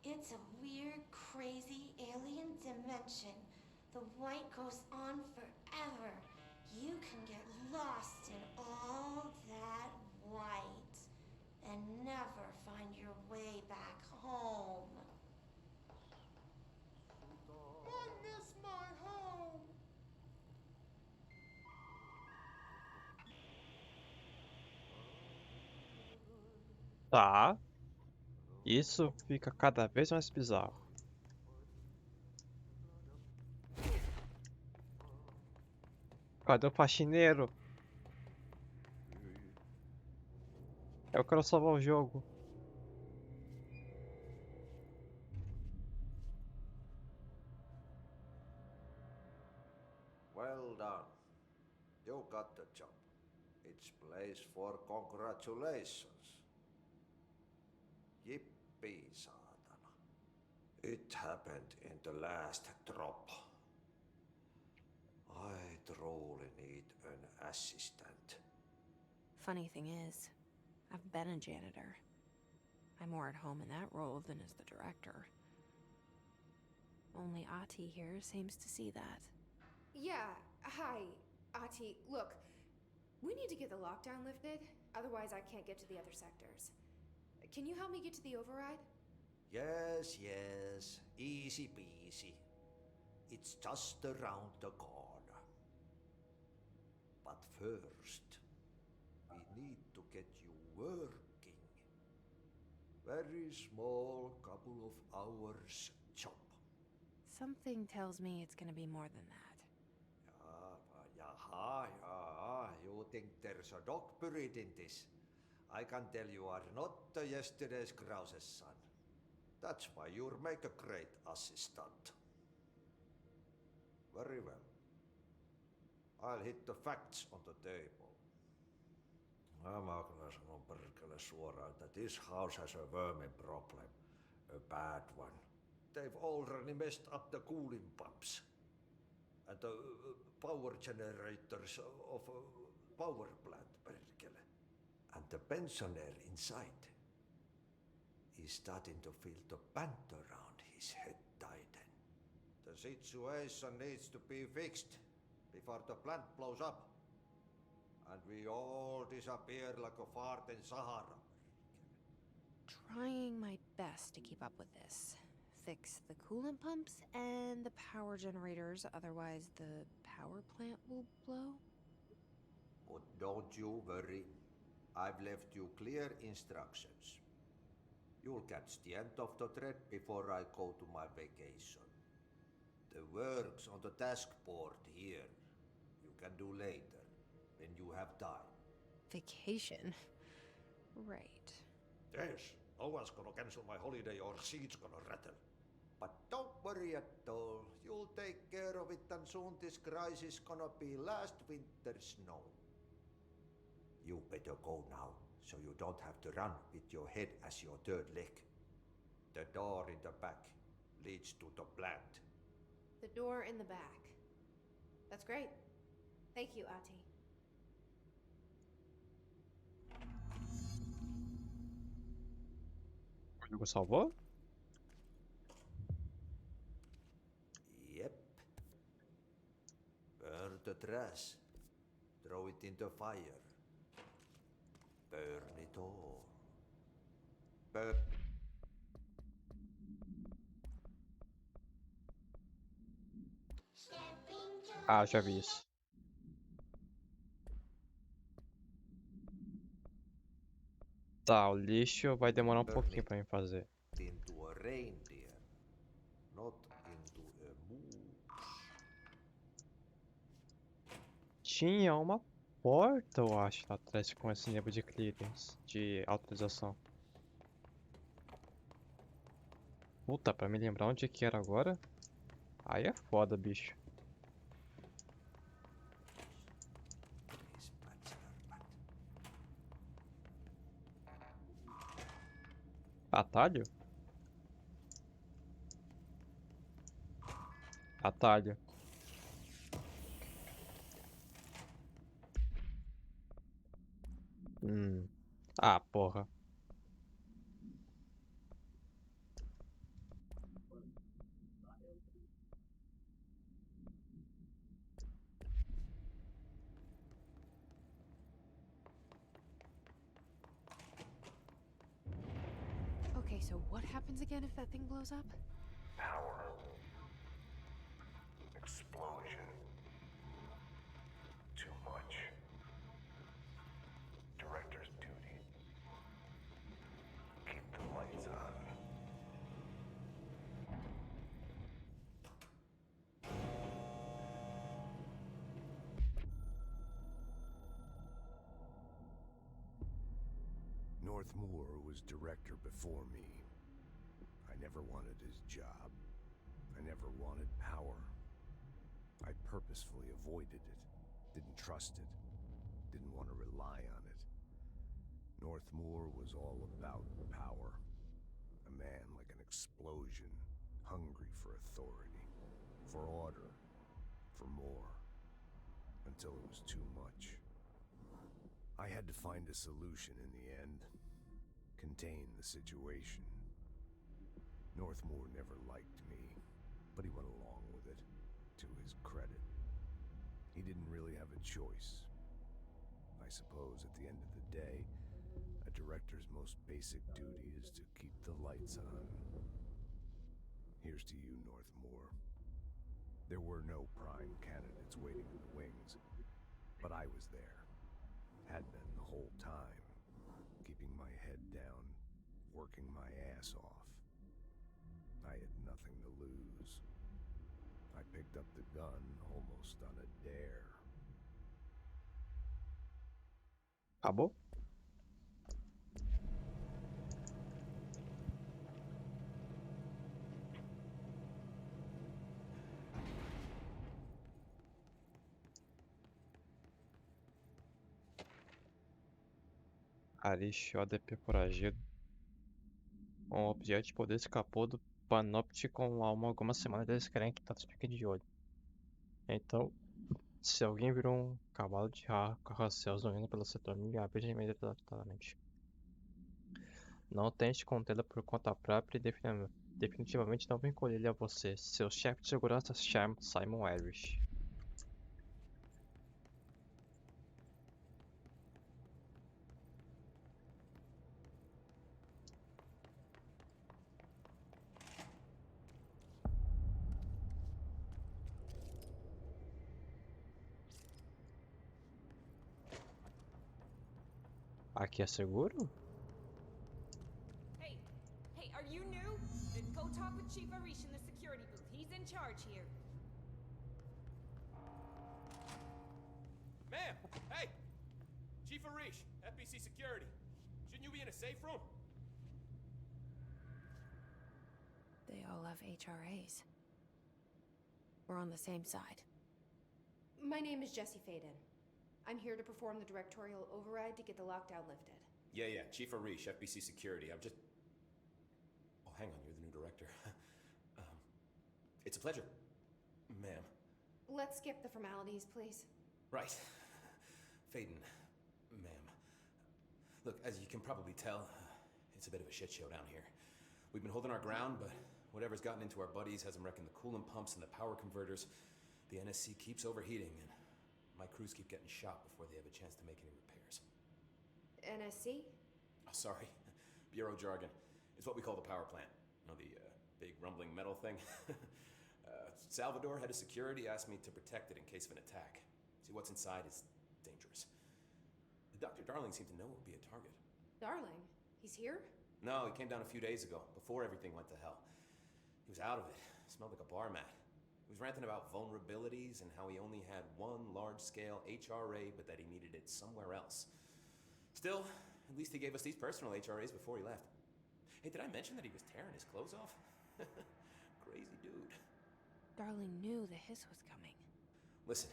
It's a weird, crazy alien dimension. The white goes on forever. You can get lost in all that white and never find your way back home. I miss my home. Tá. Isso fica cada vez mais bizarro. Cadê o faxineiro? Eu quero salvar o jogo. Well done. You got the job. It's place for congratulations. Yippee, saatana. It happened in the last drop. I truly need an assistant. Funny thing is, I've been a janitor. I'm more at home in that role than as the director. Only Ati here seems to see that. Yeah, hi, Ati. Look, we need to get the lockdown lifted, otherwise I can't get to the other sectors. Can you help me get to the override? Yes, yes. Easy peasy. It's just around the corner. But first, we need to get you working. Very small, couple of hours job. Something tells me it's gonna be more than that. Jaha. You think there's a dog buried in this? I can tell you are not yesterday's Krause's son. That's why you'll make a great assistant. Very well. I'll hit the facts on the table. Mä kyllä sanon perkele suoraan, että this house has a vermin problem. A bad one. They've already messed up the cooling pumps. And the power generators of a power plant, perkele. And the pensioner inside is starting to feel the band around his head tighten. The situation needs to be fixed before the plant blows up. And we all disappear like a fart in Sahara. Trying my best to keep up with this. Fix the coolant pumps and the power generators, otherwise the power plant will blow. But don't you worry. I've left you clear instructions. You'll catch the end of the thread before I go to my vacation. The work's on the task board here. You can do later, when you have time. Vacation? Right. Yes, no one's gonna cancel my holiday or seat's gonna rattle. But don't worry at all. You'll take care of it and soon this crisis gonna be last winter's snow. You better go now, so you don't have to run with your head as your third leg. The door in the back leads to the plant. The door in the back. That's great. Thank you, Ati. O jogo salvou? Yep. Burn the trash. Throw it in the fire. Burn it all. Burn. Ah, já vi isso. Tá, o lixo vai demorar um pouquinho pra mim fazer. Into a reindeer, not into a moose. Tinha uma porta, eu acho, lá atrás com esse nível de clearance, de autorização. Puta, pra me lembrar onde que era agora? Aí é foda, bicho. Atalho? Atalho. Ah, porra. Okay, so what happens again if that thing blows up? Power. Explosion. Too much. Director's duty. Keep the lights on. Northmoor was director before me. I never wanted his job. I never wanted power. I purposefully avoided it, didn't trust it, didn't want to rely on it. Northmoor was all about power. A man like an explosion, hungry for authority, for order, for more, until it was too much. I had to find a solution in the end, contain the situation. Northmoor never liked me, but he went along with it, to his credit. He didn't really have a choice. I suppose at the end of the day, a director's most basic duty is to keep the lights on. Here's to you, Northmoor. There were no prime candidates waiting in the wings, but I was there. Had been the whole time, keeping my head down, working my ass off. I had nothing to lose. I picked up the gun almost on a dare. Acabou? Arish, ODP foragido. Um objeto de poder escapou do panóptico há algumas semanas. Eles querem que todos fiquem de olho. Então, se alguém virou um cavalo de carrossel zoando pelo setor, me avise imediatamente. Não tente contê-la por conta própria e definitivamente não vem colher ele a você. Seu chefe de segurança, Simon Irish. Aqui é seguro? Hey, are you new? Then go talk with Chief Arish in the security booth. He's in charge here. Ma'am! Hey! Chief Arish, FBC Security. Shouldn't you be in a safe room? They all have HRAs. We're on the same side. My name is Jesse Faden. I'm here to perform the directorial override to get the lockdown lifted. Yeah, Chief Arish, FBC Security. I'm just... Oh, hang on, you're the new director. It's a pleasure, ma'am. Let's skip the formalities, please. Right. Faden, ma'am. Look, as you can probably tell, it's a bit of a shit show down here. We've been holding our ground, but whatever's gotten into our buddies has them wrecking the coolant pumps and the power converters. The NSC keeps overheating, and my crews keep getting shot before they have a chance to make any repairs. NSC? Oh, sorry. Bureau jargon. It's what we call the power plant. You know, the big rumbling metal thing? Salvador, head of security, asked me to protect it in case of an attack. See, what's inside is dangerous. Dr. Darling seemed to know it would be a target. Darling? He's here? No, he came down a few days ago, before everything went to hell. He was out of it. Smelled like a bar mat. He was ranting about vulnerabilities and how he only had one large-scale HRA, but that he needed it somewhere else. Still, at least he gave us these personal HRAs before he left. Hey, did I mention that he was tearing his clothes off? Crazy dude. Darling knew the hiss was coming. Listen,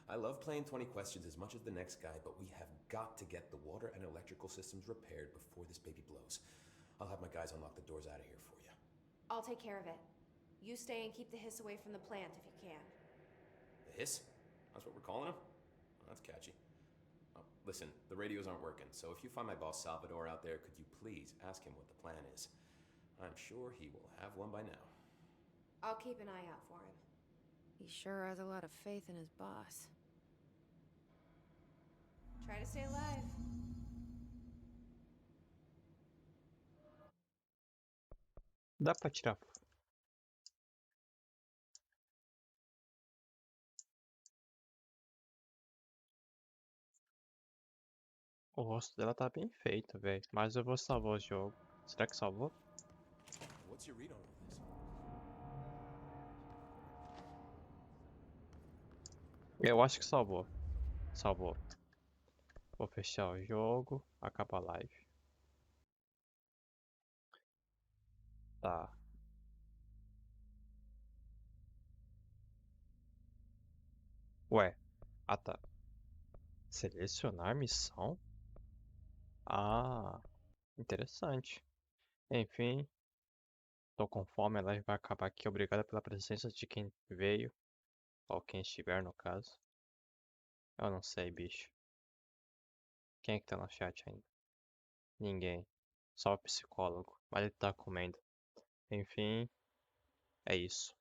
I love playing 20 questions as much as the next guy, but we have got to get the water and electrical systems repaired before this baby blows. I'll have my guys unlock the doors out of here for you. I'll take care of it. You stay and keep the hiss away from the plant if you can. The hiss? That's what we're calling him? That's catchy. Oh, listen, the radios aren't working, so if you find my boss Salvador out there, could you please ask him what the plan is? I'm sure he will have one by now. I'll keep an eye out for him. He sure has a lot of faith in his boss. Try to stay alive. Dá pra tirar. O rosto dela tá bem feito, velho. Mas eu vou salvar o jogo. Será que salvou? What's your read on all this? Eu acho que salvou. Salvou. Vou fechar o jogo. Acabar a live. Tá. Ué. Ah, tá. Selecionar missão? Ah, interessante. Enfim, tô com fome, a live vai acabar aqui. Obrigado pela presença de quem veio. Ou quem estiver, no caso. Eu não sei, bicho. Quem é que tá no chat ainda? Ninguém. Só o psicólogo. Mas ele tá comendo. Enfim, é isso.